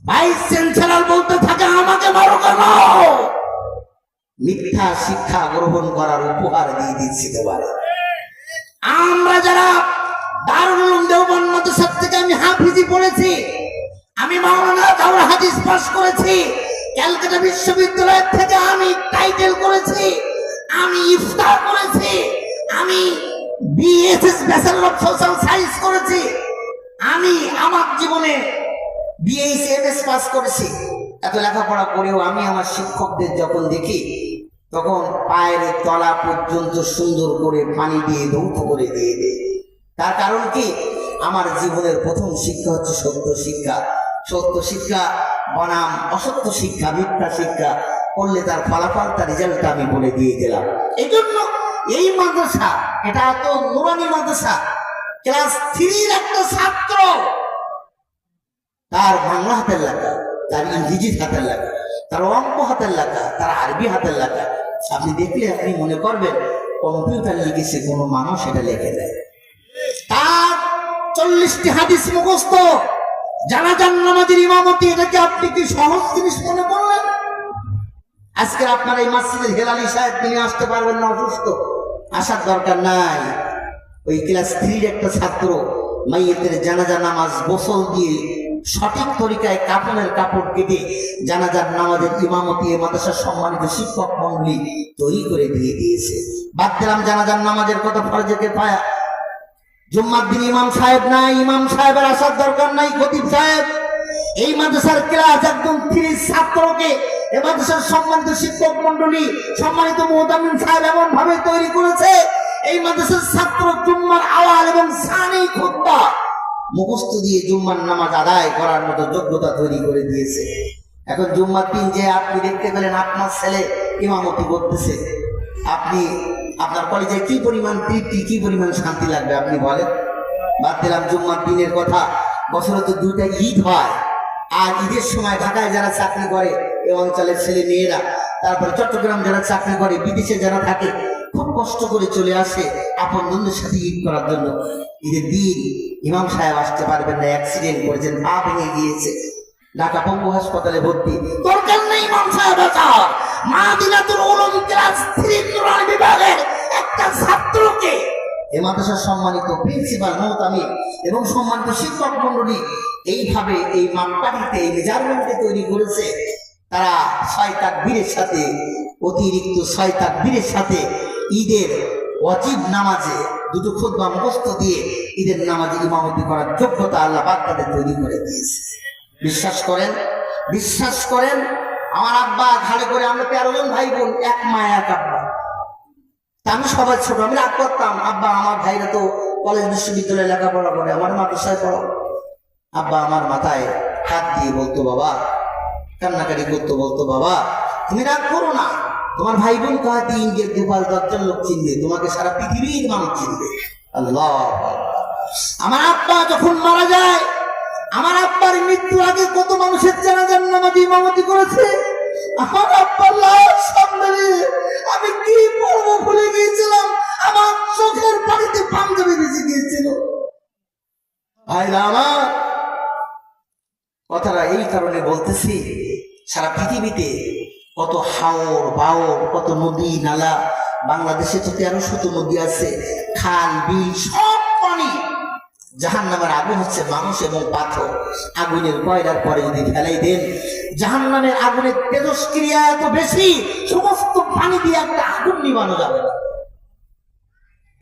ভাইস চ্যান্সেলর বলতে থাকে আমাকে মারো কেন? মিথ্যা শিক্ষা গ্রহণ করার উপহার দিয়ে দিচ্ছি তোমারে। আমরা যারা দারুল উলুম দেওবন্দ মাদ্রাসা থেকে আমি হাফিজি পড়েছি, আমি মাওলানা দাওরা হাদিস পাস করেছি, ক্যালকাটা বিশ্ববিদ্যালয় থেকে আমি টাইটেল করেছি, আমি ইফতার করেছি, আমি BSS bachelor of social science করেছি, আমি আমার জীবনে বিএসসি এমএস পাস করেছি। এত লেখাপড়া করেও আমি আমার শিক্ষকদের যখন দেখি, তখন পায়ের তলা পর্যন্ত সুন্দর করে পানি দিয়ে ধৌত করে দিয়ে দেয়। তার কারণ কি? আমার জীবনের প্রথম শিক্ষা হচ্ছে সত্য শিক্ষা। সত্য শিক্ষা বনাম অসত্য শিক্ষা, মিথ্যা শিক্ষা করলে তার ফলাফল, তার রেজাল্টটা আমি বলে দিয়ে গেলাম। এই জন্য এই মাদ্রাসা, এটা তো নুরানি মাদ্রাসা, ক্লাস 3 একটা ছাত্র, তার বাংলা হাতের লেখা, তার ইংরেজি হাতের লেখা, তার অঙ্ক হাতের লেখা, তার আরবি হাতের লেখা, আপনি দেখলে আপনি মনে করবেন কম্পিউটার লিখেছে কোনো মানুষ এটা লিখে দেয়। তার 40টি হাদিস মুখস্থ, জানাজার নামাজের ইমামতি, এটাকে আপনি কি সহজ জিনিস মনে করলেন? আজকে আপনার এই মসজিদের হেলালি সাহেব নিয়ে আসতে পারবেন না, অসুস্থ, আসার দরকার নাই। ওই ক্লাস 3 একটা ছাত্র মাইয়েতের জানাজা নামাজ গোসল দিয়ে সঠিক তরিকায় কাপড়ের কাপড় কেটে জানাজার নামাজের ইমামতি মাদ্রাসার সম্মানিত শিক্ষক মন্ডলী তৈরি করে দিয়ে দিয়েছে। বাদ দিলাম জানাজার নামাজের কথা, ফরজে কিফায়া, জুম্মার দিন ইমাম সাহেব নাই, ইমাম সাহেবের আসার দরকার নাই, খতিব সাহেব। এই মাদ্রাসার ক্লাস একদম 3 ছাত্রকে এই মাদ্রাসার সম্মানিত শিক্ষক মন্ডলী, সম্মানিত মুহতামিম সাহেব এমন ভাবে তৈরি করেছে, এই মাদ্রাসার ছাত্র জুম্মার আওয়াল এবং সানি খুতবা মুখস্থ দিয়ে জুম্মার নামাজ আদায় করার মতো যোগ্যতা তৈরি করে দিয়েছে। এখন জুম্মার দিন যে আপনি দেখতে পেলেন আপনার ছেলে ইমামতি করতেছে, আপনি আপনার কলেজে কি পরিমাণ তৃপ্তি, কি পরিমাণ শান্তি লাগবে আপনি বলেন? বাদ দিলাম জুম্মার দিনের কথা, বছরে তো 2টা ঈদ হয়, আর ঈদের সময় ঢাকায় যারা চাকরি করে এই অঞ্চলের ছেলে মেয়েরা, তারপরে চট্টগ্রাম যারা চাকরি করে, বিদেশে যারা থাকে, খুব কষ্ট করে চলে আসে আপন বন্ধুদের সাথে ঈদ করার জন্য। ঈদের দিন ইমাম সাহেব আসতে পারবেন না, অ্যাক্সিডেন্ট করেছেন, পা ভেঙে গিয়েছে, ঢাকা পঙ্গু হাসপাতালে ভর্তি। দরকার নেই ইমাম সাহেব আসার, মাদিনাতুল উলুম ক্লাস 3 নুরানি বিভাগের একটা ছাত্রকে এই মাদ্রাসার সম্মানিত প্রিন্সিপাল মুহতামিম এবং সম্মানিত শিক্ষক মন্ডলী এইভাবে এই মাপকাঠিতে, এই মেজারমেন্টে তৈরি করেছে। তারা 6 তাকবীরের সাথে, অতিরিক্ত 6 তাকবীরের সাথে ঈদের ওয়াজিব নামাজে 2টো খুতবা মুখস্থ দিয়ে ঈদের নামাজে ইমামতি করার যোগ্যতা আল্লাহ পাক তাদের তৈরি করে দিয়েছে। বিশ্বাস করেন, বিশ্বাস করেন, আমার আব্বা ঘাড়ে করে, আমরা 13 জন ভাই বোন, এক মা এক আব্বা। তা আমি সবাই ছোট, আমি রাগ করতাম, আব্বা আমার ভাইরা তো কলেজ বিশ্ববিদ্যালয়ে লেখাপড়া করে, আমার মাদ্রাসায় পড়ো। আব্বা আমার মাথায় হাত দিয়ে বলতো, বাবা, কান্নাকাটি করতো, বলতো, বাবা তুমি রাগ করো না, তোমার ভাই বোন তো হয়তো ইন্ডিয়ার 2-5-10 লোক চিনবে, তোমাকে সারা পৃথিবীর মানুষ চিনবে। আল্লাহ। আমার আব্বা যখন মারা যায়, আমার আব্বার মৃত্যুর আগে কত মানুষের জানাজার নামাজ ইমামতি করেছে। আমার আব্বার লাশ সামনে আমি কি বলবো ভুলে গিয়েছিলাম, আমার চোখের পানিতে পাঞ্জাবি ভিজে গিয়েছিল। ভাইরা আমার, কথাটা এই কারণে বলতেছি, সারা পৃথিবীতে কত হাওর বাওর, কত নদী নালা, বাংলাদেশে তো 1300 নদী আছে, খাল বিল, সব পানি। জাহান্নামের আগুন হচ্ছে মানুষ এবং পাথর। আগুনের কয়লার পরে যদি ফেলাই দেন, জাহান্নামের আগুনের তেজস্ক্রিয়া এত বেশি, সমস্ত পানি দিয়ে একটা আগুন নিবানো যাবে না।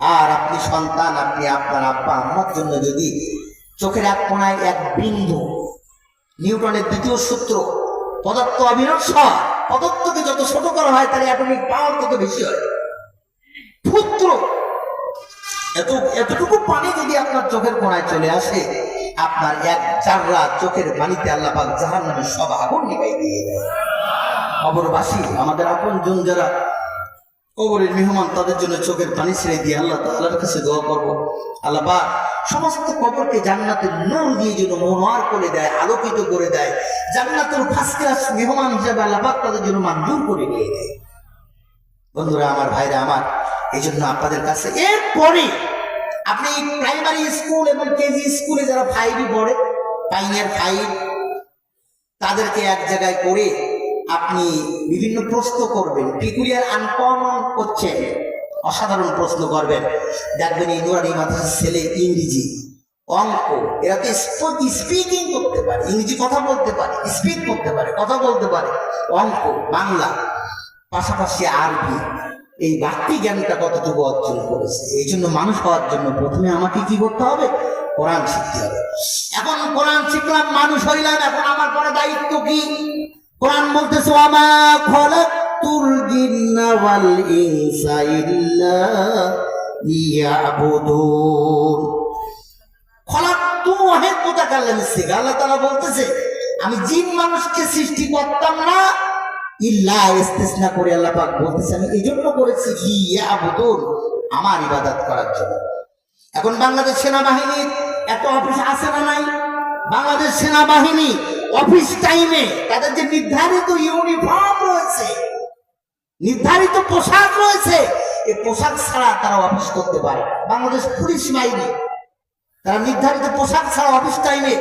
আর আপনি সন্তান, আপনি আপনার আব্বা আম্মার জন্য যদি চোখের এক কোণায় এক বিন্দু, নিউটনের দ্বিতীয় সূত্র, পদার্থ অবিনশ্বর, পদার্থকে যত ছোট করা হয় তার অ্যাটমিক পাওয়ার তত বেশি হয়। পুত্র এতটুকু পানি যদি আপনার চোখের কোণায় চলে আসে, আপনার এক চাররা চোখের পানিতে আল্লাহ পাক জাহান্নামের সব আগুন নিভাই দিয়ে দেয়। কবরবাসী, আমাদের আপনজন যারা কবরের মেহমান, তাদের জন্য চোখের পানি ছেড়ে দিয়ে আল্লাহ তাআলার কাছে দোয়া করব, আল্লাহ পাক সমস্ত কবরকে জান্নাতের নূর দিয়ে যেন মনোয়ার করে দেয়, আলোকিত করে দেয়, জান্নাতের ফার্স্ট ক্লাস মেহমান হিসেবে আল্লাহ পাক তাদের জন্য মঞ্জুর করে নিয়ে দেয়। বন্ধুরা আমার, ভাইরা আমার, এই জন্য আপনাদের কাছে এরপরে আপনি প্রাইমারি স্কুল এবং কেজি স্কুলে যারা 5 পড়ে, পাইনিয়ার 5, তাদেরকে এক জায়গায় করে আপনি বিভিন্ন প্রশ্ন করবেন, পিকুলিয়ার আনকমন কোশ্চেন, অসাধারণ প্রশ্ন করবেন। দেখবেন এই নুরানি মাদ্রাসার ছেলে ইংরেজি, অঙ্ক, এরা তো স্পিকিং করতে পারে, ইংরেজি কথা বলতে পারে, স্পিক করতে পারে, কথা বলতে পারে, অঙ্ক, বাংলা, পাশাপাশি আরবি, এই বাড়তি জ্ঞানটা কতটুকু অর্জন করেছে। এই জন্য মানুষ হওয়ার জন্য প্রথমে আমাকে কি করতে হবে? কোরআন শিখতে হবে। এখন কোরআন শিখলাম, মানুষ হইলাম, এখন আমার পরে দায়িত্ব কি? কোরআন বলতেছে, ওয়ামা খালাকতুল জিন্না ওয়াল ইনসা ইল্লা লিয়াবুদুন। খালাকতু ওয়াহিদ মুতাকাল্লিম সিগা, আল্লাহ তাআলা বলতেছে আমি জিন মানুষকে সৃষ্টি করতাম না, ইল্লা ইস্তিসনা করে আল্লাহ পাক বলতেছে আমি এই জন্য করেছি লিয়াবুদুন, আমার ইবাদত করার জন্য। এখন বাংলাদেশ সেনাবাহিনীর একটা অফিস আছে না নাই? বাংলাদেশ সেনাবাহিনী অফিস টাইমে তাদের যে নির্ধারিত ইউনিফর্ম রয়েছে, নির্ধারিত পোশাক রয়েছে, এই পোশাক ছাড়া তারা অফিস করতে পারে। বাংলাদেশ পুলিশ বাহিনী তারা নির্ধারিত পোশাক ছাড়া অফিস টাইমে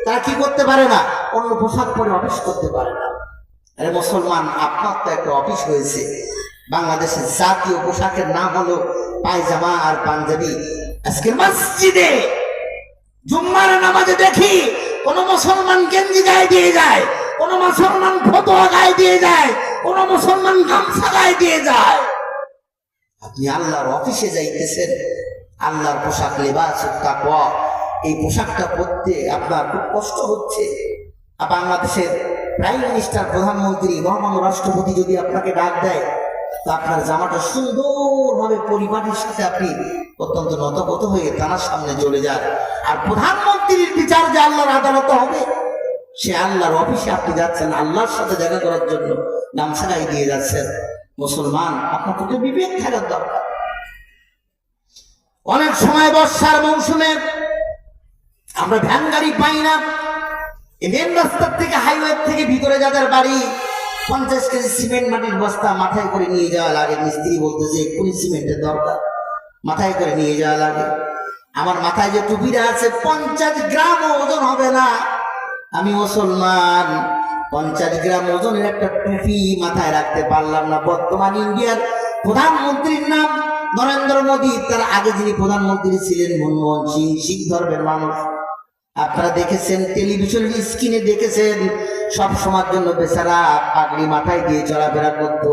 তারা কি করতে পারে না? অন্য পোশাক পরে অফিস করতে পারে না। আরে মুসলমান, আপনার তো একটা অফিস হয়েছে। বাংলাদেশের জাতীয় পোশাকের নাম হলো পায়জামা আর পাঞ্জাবি। আজকের মসজিদে জুম্মার নামাজে দেখি কোন মুসলমান গেঞ্জি গায়ে দিয়ে যায়, কোন মুসলমান ফতোয়া গায়ে দিয়ে যায়, কোন মুসলমান গামছা গায়ে দিয়ে যায়। আপনি আল্লাহর অফিসে যাইতেছেন, আল্লাহর পোশাক, লেবাস তাকওয়া, এই পোশাকটা পরতে আপনার খুব কষ্ট হচ্ছে। বাংলাদেশের প্রাইম মিনিস্টার, প্রধানমন্ত্রী, মহামান্য রাষ্ট্রপতি যদি আপনাকে ডাক দেয়, তো আপনার জামাটা সুন্দরভাবে পরিবারের সাথে আপনি অত্যন্ত নতগত হয়ে তার সামনে চলে যান। আর প্রধানমন্ত্রীর বিচার যে আল্লাহর আদালতে হবে, সে আল্লাহর অফিসে আপনি যাচ্ছেন আল্লাহর সাথে দেখা করার জন্য, গামছা গায়ে দিয়ে যাচ্ছেন। মুসলমান, আপনার তো বিবেক থাকার দরকার। অনেক সময় বর্ষার মৌসুমে আমরা ভ্যান গাড়ি পাই না। এই মেন রাস্তার থেকে, হাইওয়ে থেকে ভিতরে যাদের বাড়ি, 50 কেজি সিমেন্ট মাটির বস্তা মাথায় করে নিয়ে যাওয়া লাগে। মিস্ত্রি বলতেছে 20 সিমেন্টের দরকার, মাথায় করে নিয়ে যাওয়া লাগে। আমার মাথায় যে টুপিটা আছে 50 গ্রাম ওজন হবে না। আমি মুসলমান, 50 গ্রাম ওজনের একটা টুপি মাথায় রাখতে পারলাম না। বর্তমান ইন্ডিয়ার প্রধানমন্ত্রীর নাম নরেন্দ্র মোদী, তার আগে যিনি প্রধানমন্ত্রী ছিলেন মনমোহন সিং, শিখ ধর্মের মানুষ। আপনারা দেখেছেন, টেলিভিশনের স্ক্রিনে দেখেছেন, সব সময়ের জন্য বেচারা পাগড়ি মাথায় দিয়ে চলাফেরা করত।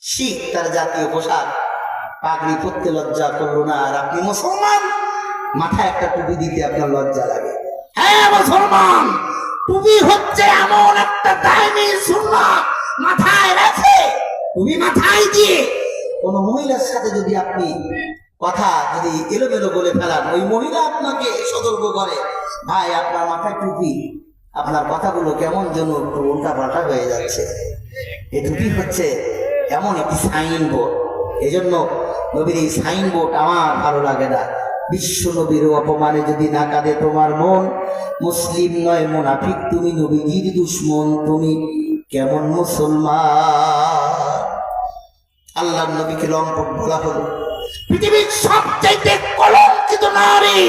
শিখ তার জাতীয় পোশাক, পাগড়ি পরতে লজ্জা করলো না। আর আপনি মুসলমান, মাথায় একটা টুপি দিতে আপনার লজ্জা লাগে। হ্যাঁ মুসলমান, টুপি হচ্ছে এমন একটা দামি সুন্নাত, মাথায় রেখে টুপি মাথায় দিয়ে কোন মহিলার সাথে যদি আপনি কথা যদি এলোমেলো বলে ফেলান, ওই মহিলা আপনাকে সতর্ক করে, ভাই আপনার মাথায় টুপি, আপনার কথাগুলো কেমন যেন একটু উল্টা পাল্টা হয়ে যাচ্ছে। এই টুপি হচ্ছে এমন একটি সাইনবোর্ড। এই জন্য নবীর এই সাইনবোর্ড আমার ভালো লাগে না। বিশ্ব নবীর অপমানে যদি না কাঁদে তোমার মন, মুসলিম নয় মুনাফিক তুমি, নবীজির দুশ্মন তুমি, কেমন মুসলমান। আল্লাহর নবীকে লম্পট বলা হলো। পৃথিবীর সবচাইতে কলঙ্কিত নারী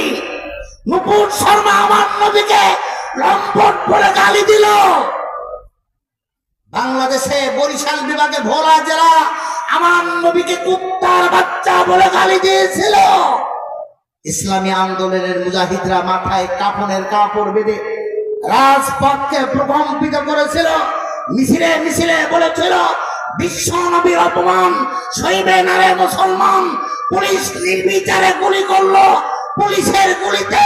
নূপুর শর্মা আমার নবীকে লম্পট বলে গালি দিল। বাংলাদেশে বরিশাল বিভাগে ভোলা জেলা আমার নবীকে কুত্তার বাচ্চা বলে গালি দিয়েছিল। ইসলামী আন্দোলনের মুজাহিদরা মাথায় কাফনের কাপড় বেঁধে রাজপথকে প্রকম্পিত করেছিল। মিছিলে মিছিলে বলেছিল বিশ্ব নবীর অপমান সইবে না রে মুসলমান। পুলিশ নির্বিচারে গুলি করলো। পুলিশের গুলিতে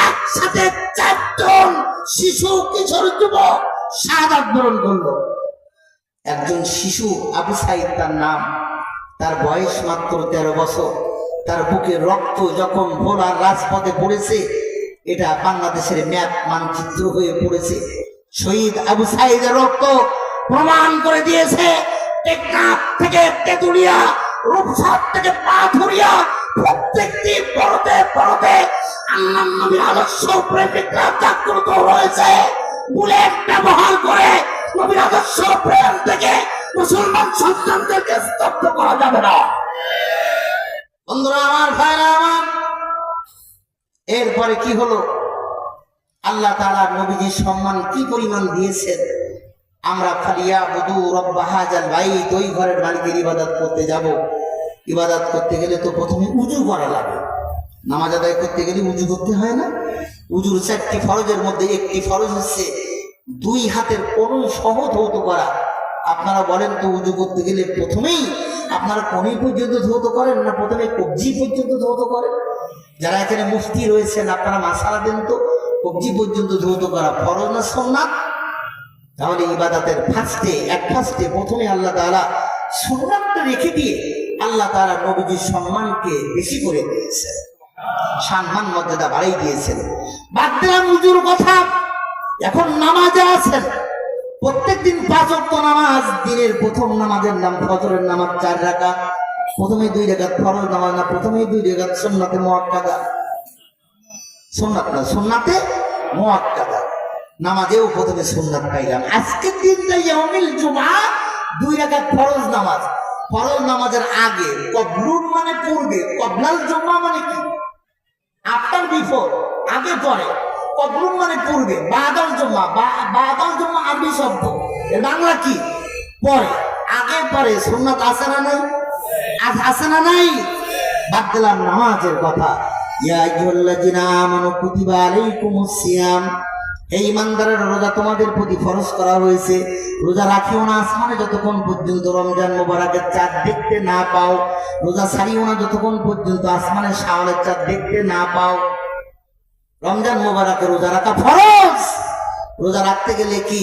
একসাথে 4 জন শিশু কিশোর যুবক শাহাদাত বরণ করলো। একজন শিশু আবু সাইদ তার নাম, তার বয়স মাত্র 13 বছর। তার বুকে রক্ত যখন ভোলার রাজপথে পড়েছে, এটা বাংলাদেশের ম্যাপ মানচিত্র হয়ে পড়েছে। শহীদ আবু সাইদের রক্ত প্রমাণ করে দিয়েছে টেকনাফ থেকে তেতুলিয়া, রূপসা থেকে পাথুরিয়া, প্রত্যেকটি পরতে পরতে আল্লাহর নবীর আদর্শ প্রেমিকরা জাগ্রত হয়েছে। বুলেট ব্যবহার করে নবীর আদর্শ প্রেম থেকে মুসলমান সন্তানদেরকে স্তব্ধ করা যাবে না। বন্ধুরা আমার, ভাইরা আমার, এরপরে কি হলো? আল্লাহ তাআলা নবীজির সম্মান কি পরিমাণ দিয়েছেন। আমরা ফালিয়া বুদু রব্বা হাযাল বাইত, ওই ঘরের মালিকের ইবাদত করতে যাব। ইবাদত করতে গেলে তো প্রথমে উজু করা লাগে। নামাজ আদায় করতে গেলে উজু করতে হয় না? উজুর 4টি ফরজের মধ্যে একটি ফরজ হচ্ছে 2 হাতের কোন সহ ধৌত করা। আপনারা বলেন তো, উজু করতে গেলে প্রথমেই আপনারা কোনই পর্যন্ত ধৌত করেন না প্রথমে কবজি পর্যন্ত ধৌত করেন? যারা এখানে মুফতি রয়েছেন আপনারা মাসালা দেন তো, কবজি পর্যন্ত ধৌত করা ফরজ না সুন্নাত? তাহলে ইবাদতের ফার্স্টে প্রথমে আল্লাহ তাআলা সুন্নাতটা রেখে দিয়ে আল্লাহ তাআলা নবীজির সম্মানকে বেশি করে দিয়েছেন, সম্মান মর্যাদা বাড়িয়ে দিয়েছেন। বাদ দিলাম উজুর কথা, এখন নামাজে আছেন। প্রত্যেকদিন 5 ওয়াক্ত নামাজ। দিনের প্রথম নামাজের নাম ফজরের নামাজ, 4 রাকাত। প্রথমে 2 রাকাত ফরজ নামাজ না, প্রথমে 2 রাকাত সুন্নাতে মুআক্কাদা। সুন্নাত না, সুন্নাতে মুআক্কাদা। নামাজেও প্রথমে সুন্নাত পাইলাম। আজকের দিনটা ইয়াউমুল জুমআ, 2 রাকাত ফরজ নামাজ। ফরজ নামাজের আগে কবলুন মানে পূর্বে, কবলাল জুমআ মানে কি? আফটার বিফোর, আগে পরে। কবলুন মানে পূর্বে, বাদাল জুমআ, বাদাল জুমআ আরবি শব্দ, এর বাংলা কি? পরে। আগে পরে সুন্নাত আছে না নাই? আছে না নাই? বাদ দিলাম নামাজের কথা। ইয়া আইয়ুহাল্লাযিনা আমানু কুতিবা আলাইকুমুস সিয়াম, এই ইমানদারের রোজা তোমাদের প্রতি ফরজ করা হয়েছে। রোজা রাখিও না আসমানে যতক্ষণ পর্যন্ত রমজান মোবারকের চাঁদ দেখতে না পাও। রোজা ছাড়িও না যতক্ষণ পর্যন্ত আসমানে শাওয়ালের চাঁদ দেখতে না পাও। রমজান মোবারকে রোজা রাখা ফরজ। রোজা রাখতে গেলে কি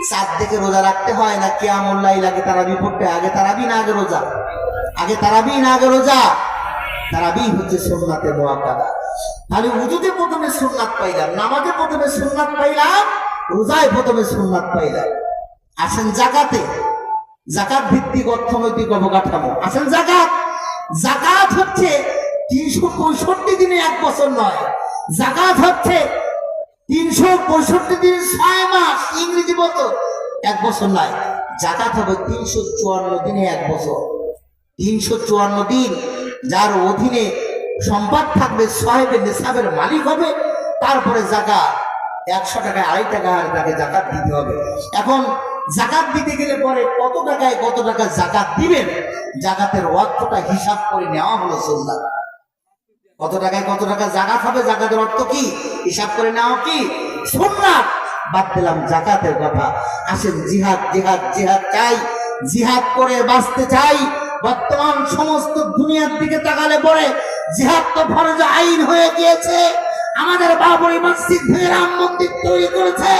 চাঁদ দেখে রোজা রাখতে হয় না কিয়ামুল লাইল আগে তারাবি পড়তে? আগে তারাবি না আগে রোজা? আগে তারাবি না আগে রোজা? তারাবি হচ্ছে সুন্নাতে মুআক্কাদা। তাহলে উজুতে প্রথমে সুন্নাত পাইলাম, নামাজে প্রথমে সুন্নাত পাইলাম, রোজায় প্রথমে সুন্নাত পাইলাম। আসেন জাকাতে। জাকাত ভিত্তিক অর্থনৈতিক অবকাঠামো। আসেন জাকাত। জাকাত হচ্ছে 365 দিনে 1 বছর নয়। জাকাত হচ্ছে 365 দিন 6 মাস, ইংরেজি বছর 1 বছর নয়। জাকাত হবে 354 দিনে 1 বছর। 354 দিন যার অধীনে সম্পদ থাকবে, সাহেবের নেশাবের মালিক হবে, তারপরে জাকাত 100 টাকায় 2.5 টাকা হারে তাকে জাকাত দিতে হবে। এখন জাকাত দিতে গেলে পরে কত টাকায় কত টাকা জাকাত দিবেন, জাকাতের অর্থটা হিসাব করে নেওয়া হলো সুন্নাত। কত টাকায় কত টাকা জাকাত হবে, জাকাতের অর্থ কি হিসাব করে নেওয়া কি সুন্নাত। বাদ দিলাম জাকাতের কথা। আসেন জিহাদ। জিহাদ জিহাদ চাই, জিহাদ করে বাঁচতে চাই। বর্তমান সমস্ত দুনিয়ার দিকে তাকালে পরে জিহাদ তো ফরজ আইন হয়ে গিয়েছে। আমাদের বাবরি মসজিদ ভেঙে রাম মন্দির তৈরি করেছে,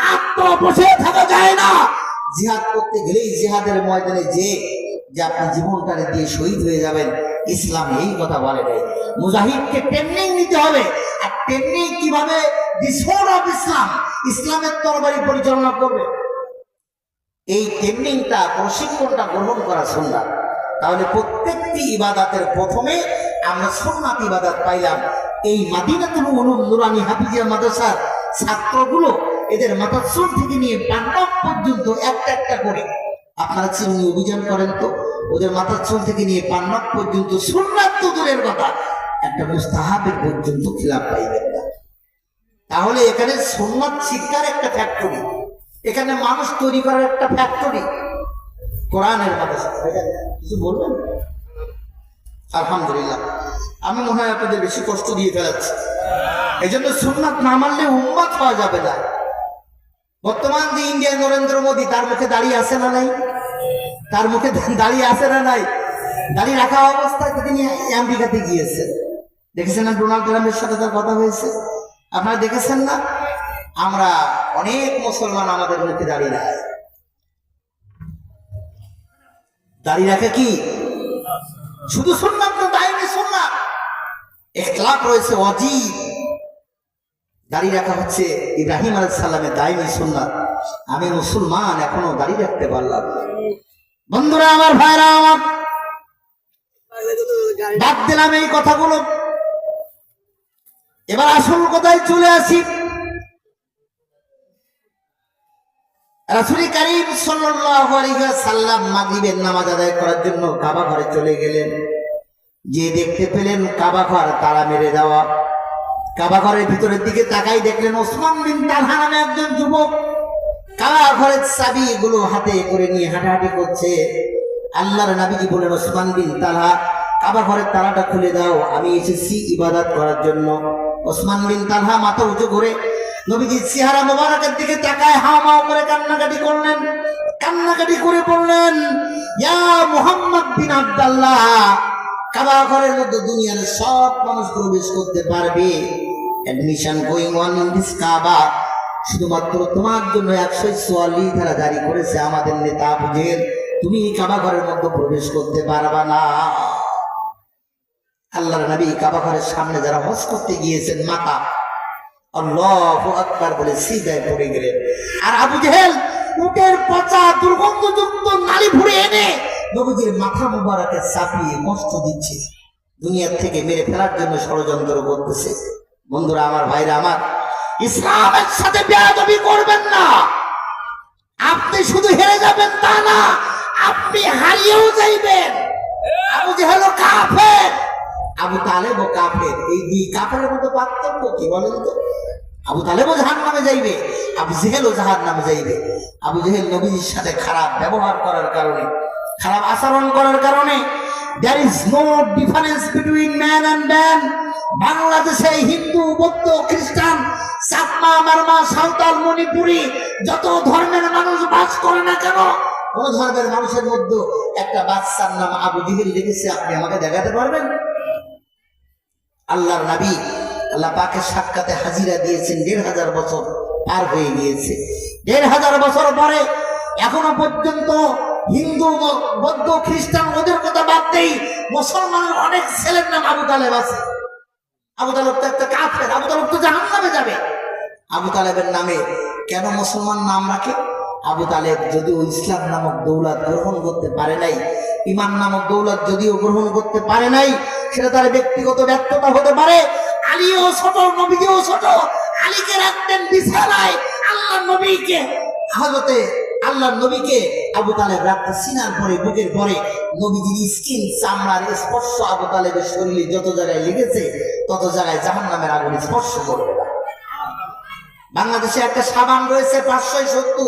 আর তো বসে থাকা যায় না। জিহাদ করতে গেলেই জিহাদের ময়দানে যে আপনি জীবনটাকে দিয়ে শহীদ হয়ে যাবেন, ইসলাম এই কথা বলে নাই। মুজাহিদকে ট্রেনিং নিতে হবে। আর ট্রেনিং কিভাবে? দি সোর্ড অফ ইসলাম, ইসলামের তরবারি পরিচালনা করবে। এই ট্রেনিংটা, প্রশিক্ষণটা গ্রহণ করা সুন্নাত। তাহলে প্রত্যেকটি ইবাদতের প্রথমে আমরা সুন্নাত ইবাদত পাইলাম। এই মাদিনাতুল উলুম নুরানি হাফিজিয়া মাদ্রাসার ছাত্রগুলো এদের মাথার চুল থেকে নিয়ে পান্ডব পর্যন্ত একটা একটা করে আপনারা চিরুনি অভিযান করেন তো, ওদের মাথার চুল থেকে নিয়ে পান্ডব পর্যন্ত সুন্নাত তো দূরের কথা, একটা মুস্তাহাবের পর্যন্ত খিলাফ পাইবেন না। তাহলে এখানে সুন্নাত শিক্ষার একটা ফ্যাক্টরি। এখানে মানুষ তৈরি করার একটা ফ্যাক্টরি, কোরআনের মাদ্রাসা। কিছু বলবেন? আলহামদুলিল্লাহ। আমি মনে হয় আপনাদের বেশি কষ্ট দিয়ে ফেলাচ্ছি, এই জন্য সুন্নাত না মানলে উম্মত হওয়া যাবে না। বর্তমান যে ইন্ডিয়া নরেন্দ্র মোদী, তার মুখে দাঁড়িয়ে আছে না নাই? তার মুখে দাঁড়িয়ে আছে না নাই? দাঁড়িয়ে রাখা অবস্থায় তো তিনি আমেরিকাতে গিয়েছেন। দেখেছেন না ডোনাল্ড ট্রাম্পের সাথে তার কথা হয়েছে? আপনারা দেখেছেন না? আমরা অনেক মুসলমান আমাদের মুখে দাঁড়িয়ে রাখে। দাঁড়িয়ে রাখে কি শুধু সুন্নাত না, দায়মি সুন্নাত। ইখতিলাফ রয়েছে ওয়াজিব। দাঁড়িয়ে রাখা হচ্ছে ইব্রাহিম আলাইহিস সালামের দায়মি সুন্নাত। আমি মুসলমান এখনো দাঁড়িয়ে রাখতে পারলাম না। বন্ধুরা আমার, ভাইরা আমার, বাদ দিলাম এই কথাগুলো, এবার আসল কথায় চলে আসি। রাসূল কারীম সাল্লাল্লাহু আলাইহি ওয়াসাল্লাম মাগরিবের নামাজ আদায় করার জন্য কাবা ঘরে চলে গেলেন। যে দেখতে পেলেন কাবা ঘর তালা মেরে দেওয়া। কাবা ঘরের ভিতরের দিকে তাকাই দেখলেন ওসমান বিন তালহা নামে একজন যুবক কাবা ঘরের চাবি গুলো হাতে করে নিয়ে হাঁটাহাঁটি করছে। আল্লাহর নবীজি বলেন, ওসমান বিন তালহা, কাবা ঘরের তালাটা খুলে দাও, আমি এসেছি ইবাদত করার জন্য। ওসমান বিন তালহা মাথা উঁচু করে নবীজির চেহারা মোবারকের দিকে তাকায় হাওমাও করে কান্নাকাটি করলেন। কান্নাকাটি করে বললেন, ইয়া মুহাম্মদ বিন আব্দুল্লাহ, কাবা ঘরের মধ্যে দুনিয়ার সব মানুষ প্রবেশ করতে পারবে। Admission going on in this Kaaba. শুধুমাত্র তোমার জন্য 144 ধারা জারি করেছে আমাদের নেতা আবু জেহেল। তুমি এই কাবা ঘরের মধ্যে প্রবেশ করতে পারবা না। আল্লাহর নবী কাবা ঘরের সামনে যারা হজ করতে গিয়েছেন, মাতা আল্লাহু আকবার বলে সিজদায় পড়ে গেলেন। আর আবু জেহেল উটের পচা দুর্গন্ধযুক্ত নালি ভরে এনে নবীজির মাথা মুবারকে চাপিয়ে কষ্ট দিচ্ছে, দুনিয়ার থেকে মেরে ফেলার জন্য ষড়যন্ত্র করতেছে। বন্ধুরা আমার, ভাইরা আমার, ইসলামের সাথে বেয়াদবি করবেন না। আপনি শুধু হেরে যাবেন তা না, আপনি হারিয়েও যাইবেন। আবু জেহেল কাফের, আবু তালেবও কাফের। এই দুই কাফেরের মধ্যে পার্থক্য কি বলেন তো? আবু তালেবও জাহান্নামে যাইবে, আবু জেহেলও জাহান্নামে যাইবে। আবু জেহেল নবীর সাথে খারাপ ব্যবহার করার কারণে, খারাপ আচরণ করার কারণে, there is no difference between man and man। বাংলাদেশে হিন্দু, বৌদ্ধ, খ্রিস্টান, চাকমা, মারমা, সাঁওতাল, মণিপুরি, যত ধর্মের মানুষ বাস করে না কেন, কোন ধর্মের মানুষের মধ্যে একটা বাচ্চার নাম আবু জেহেল লিখেছে, আপনি আমাকে দেখাতে পারবেন? আল্লাহর নবী আল্লাহ পাকের সাক্ষাতে হাজিরা দিয়েছেন 1500 বছর পার হয়ে গিয়েছে। 1500 বছর পরে এখনো পর্যন্ত হিন্দু, বৌদ্ধ, খ্রিস্টান ওদের কথা বাদ দেই, মুসলমানের অনেক ছেলের নাম আবু তালেব আছে। আবু তালেব তো একটা কাফের, আবু তালেব তো জাহান্নামে যাবে। আবু তালেবের নামে কেন মুসলমান নাম রাখে? আবু তালেব যদিও ইসলাম নামক দৌলত গ্রহণ করতে পারে নাই, ঈমান নামক দৌলত যদিও গ্রহণ করতে পারে নাই, সেটা তার ব্যক্তিগত ব্যর্থতা হতে পারে। আলীও ছোট, নবীও ছোট। আলীকে রাখতেন বিছানায়, আল্লাহর নবীকে, হযরতে আল্লাহর নবীকে আবু তালেব রাখতে সিনার পরে, বুকের পরে। নবীজির স্কিন, চামড়ার স্পর্শ আবু তালেবের শরীরে যত জায়গায় লেগেছে, তত জায়গায় জাহান্নামের আগুন স্পর্শ করবে না। বাংলাদেশে একটা সাবান রয়েছে 570,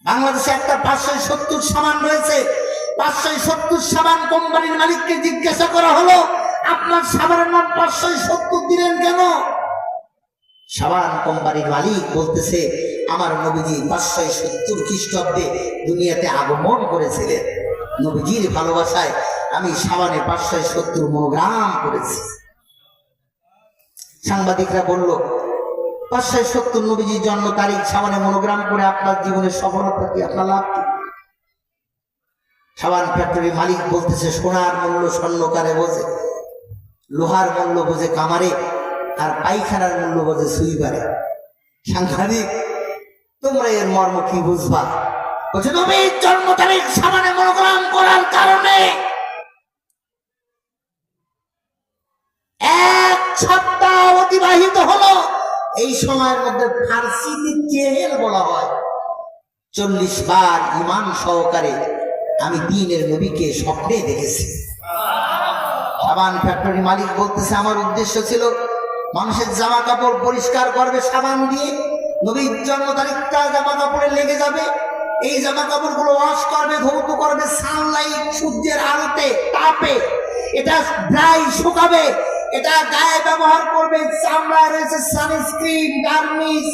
বাংলাদেশে একটা 570 সাবান রয়েছে। 570 সাবান কোম্পানির মালিককে জিজ্ঞাসা করা হলো, আপনার সাবানের নাম 570 দিলেন কেন? সাবান কোম্পানির মালিক বলতেছে, আমার নবীজি 570 খ্রিস্টাব্দে দুনিয়াতে আগমন করেছিলেন। নবীজির ভালোবাসায় আমি সাবানে 570 মনোগ্রাম করেছি। সাংবাদিকরা বলল, 570 নবীজির জন্ম তারিখ সাবানে মনোগ্রাম করে আপনার জীবনের সফলতা কি, আপনার লাভ কি? সাবান ফ্যাক্টরি মালিক বলতেছে, সোনার মূল্য স্বর্ণকারে বোঝে, লোহার মূল্য বোঝে কামারে, আর পায়খানার মূল্য বোঝে সুইবারে। সাংবাদিক, তোমরা এর মর্ম কি বুঝবা? বলছে, নবীর জন্ম তারিখ সাবানে মনোগ্রাম করার কারণে 1 সপ্তাহ অতিবাহিত হলো। এই সময়ের মধ্যে ফার্সিতে জেহেল বলা হয়। 40 বার ঈমান সহকারে আমি দ্বীনের নবীকে স্বপ্নে দেখেছি। সাবান ফ্যাক্টরি মালিক বলতেছে, আমার উদ্দেশ্য ছিল মানুষের জামা কাপড় পরিষ্কার করবে সাবান দিয়ে, নবীর জন্ম তারিখটা জামা কাপড়ে লেগে যাবে, এই জামা কাপড় গুলো ওয়াশ করবে, ধৌত করবে, সানলাইট সূর্যের আলোতে তাপে এটা ড্রাই শুকাবে, এটা গায়ে ব্যবহার করবে, চামড়ায় রয়েছে sunscreen, dermis,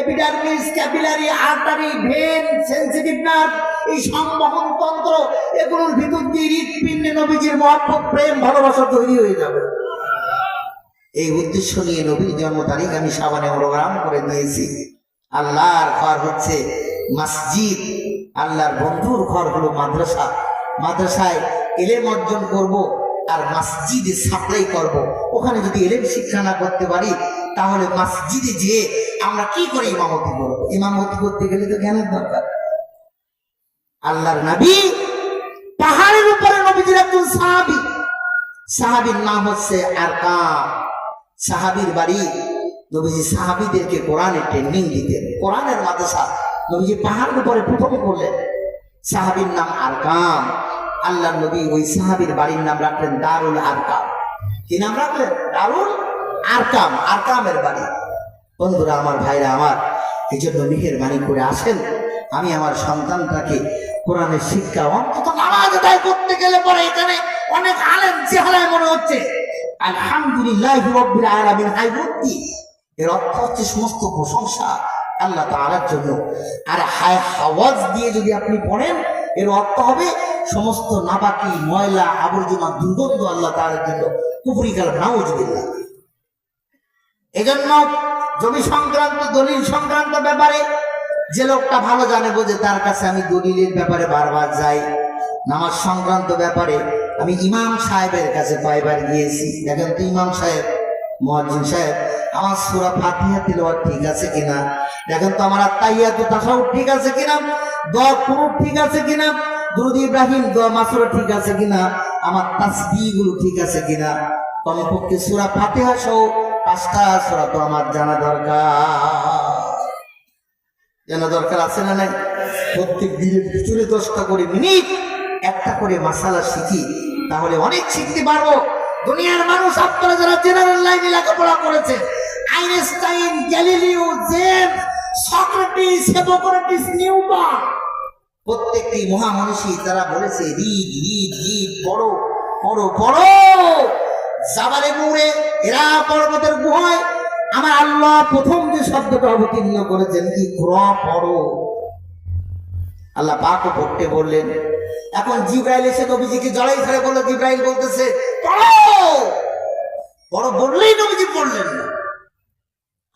epidermis, capillary, artery, vein, sensitive nerve, এই সংবহন তন্ত্র, এগুলোর ভিতর দিয়ে হৃৎপিণ্ডে নবীজির মহব্বত, প্রেম, ভালোবাসা তৈরি হয়ে যাবে। এই উদ্দেশ্য নিয়ে নবীর জন্ম তারিখ আমি সাবানে প্রোগ্রাম করে দিয়েছি। আল্লাহর ঘর হচ্ছে মসজিদ, আল্লাহর বন্ধুর ঘর হলো মাদ্রাসা। মাদ্রাসায় এলেম অর্জন করব আর মসজিদে সাপ্লাই করব। ওখানে যদি এলেম শিক্ষা না করতে পারি তাহলে মসজিদে যেয়ে আমরা কি করে ইমামতি করবো? ইমামতি করতে গেলে তো জ্ঞানের দরকার। আল্লাহর নবী পাহাড়ের উপরে নবীজির একজন সাহাবী, সাহাবীর নাম হচ্ছে আরকাম। সাহাবীর বাড়ি, নবীজি সাহাবীদেরকে কোরআনের ট্রেনিং দিতেন, কোরআনের মাদ্রাসা নবীজি পাহাড়ের উপরে প্রথম করলেন। সাহাবীর নাম আরকাম। আল্লাহ নবী ওই সাহাবীর বাড়ির নাম রাখলেন দারুল আরকাম। কি নাম রাখলেন? দারুল আরকাম, আরকামের বাড়ি। বন্ধুরা আমার, ভাইরা আমার, এই জন্য মেহেরবানি করে আসেন, আমি আমার সন্তানটাকে কোরআনের শিক্ষা, অন্তত নামাজ আদায় করতে গেলে পরে এখানে অনেক আলেম চেহারায় মনে হচ্ছে আলহামদুলিল্লাহি রাব্বিল আলামিন, হাই ভর্তি। এর অর্থ হচ্ছে সমস্ত প্রশংসা আল্লাহ তাআলার জন্য। আর হায় হাওয়াজ দিয়ে যদি আপনি পড়েন, এর অর্থ হবে সমস্ত নাবাকি, ময়লা, আবর্জনা, দুর্গন্ধ আল্লাহ তাআলার জন্য কুফরি কালাম, নাউজুবিল্লাহ। এজন্য জমি সংক্রান্ত, দলিল সংক্রান্ত ব্যাপারে যে লোকটা ভালো জানে, বোঝে, তার কাছে আমি দলিলের ব্যাপারে বারবার যাই। নামাজ সংক্রান্ত ব্যাপারে আমি ইমাম সাহেবের কাছে কয়বার গিয়েছি। দেখেন তো ইমাম সাহেব, মুয়াজ্জিন সাহেব, আমার সূরা ফাতিহা তিলাওয়াত ঠিক আছে কিনা, দেখেন তো আমার তাহিয়াতু তাশাহুদ ঠিক আছে কিনা, দোয়া কুনুত ঠিক আছে কিনা, দুরূদ ইব্রাহিম, দোয়া মাসুরা ঠিক আছে কিনা, আমার তাসবিহ গুলো ঠিক আছে কিনা। কমপক্ষে সূরা ফাতিহা সহ 5টা সূরা তো আমার জানা দরকার আছে না নাই? প্রত্যেক দিনের ভিতরে 10টা করে মিনিট একটা করে মাসালা শিখি, তাহলে অনেক শিখতে পারবো। দুনিয়ার মানুষ, আপনারা যারা জেনারেল লাইনে লেখাপড়া করেছে, Einstein, Galileo, James, Socrates, Hippocrates, Newton, প্রত্যেকটি মহামনীষী তারা বলেছে রিড রিড রিড, পড়ো পড়ো পড়ো। জাবালে নূরে, এরা পর্বতের গুহায় আমার আল্লাহ প্রথম যে শব্দটা অবতীর্ণ করেছেন, ইকরা, পড়ো। আল্লাহ পাকও পড়তে বললেন। এখন জিব্রাইল এসে নবীজিকে জড়াই ধরে বলল, জিব্রাইল বলতেছে পড়ো পড়ো, বললেই নবীজি পড়লেন না।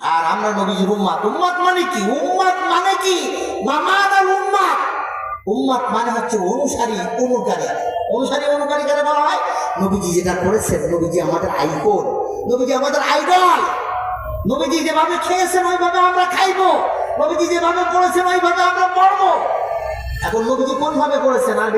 আর আমরা নবীজির উম্মাত। উম্মাত মানে কি? উম্মাত মানে কি? মামাদাল উম্মাত। উম্মাত মানে হচ্ছে অনুসারী, অনুকারী। অনুসারী, অনুকারী কারে বলা হয়? নবীজি যেটা করেছেন, নবীজি আমাদের আইকন, নবীজি আমাদের আইডল। নবীজি যেভাবে খেয়েছেন ওইভাবে আমরা খাইবো, নবীজি যেভাবে পড়েছেন ওইভাবে আমরা পড়বো। এখন নবীজি কোন ভাবে পড়েছেন আর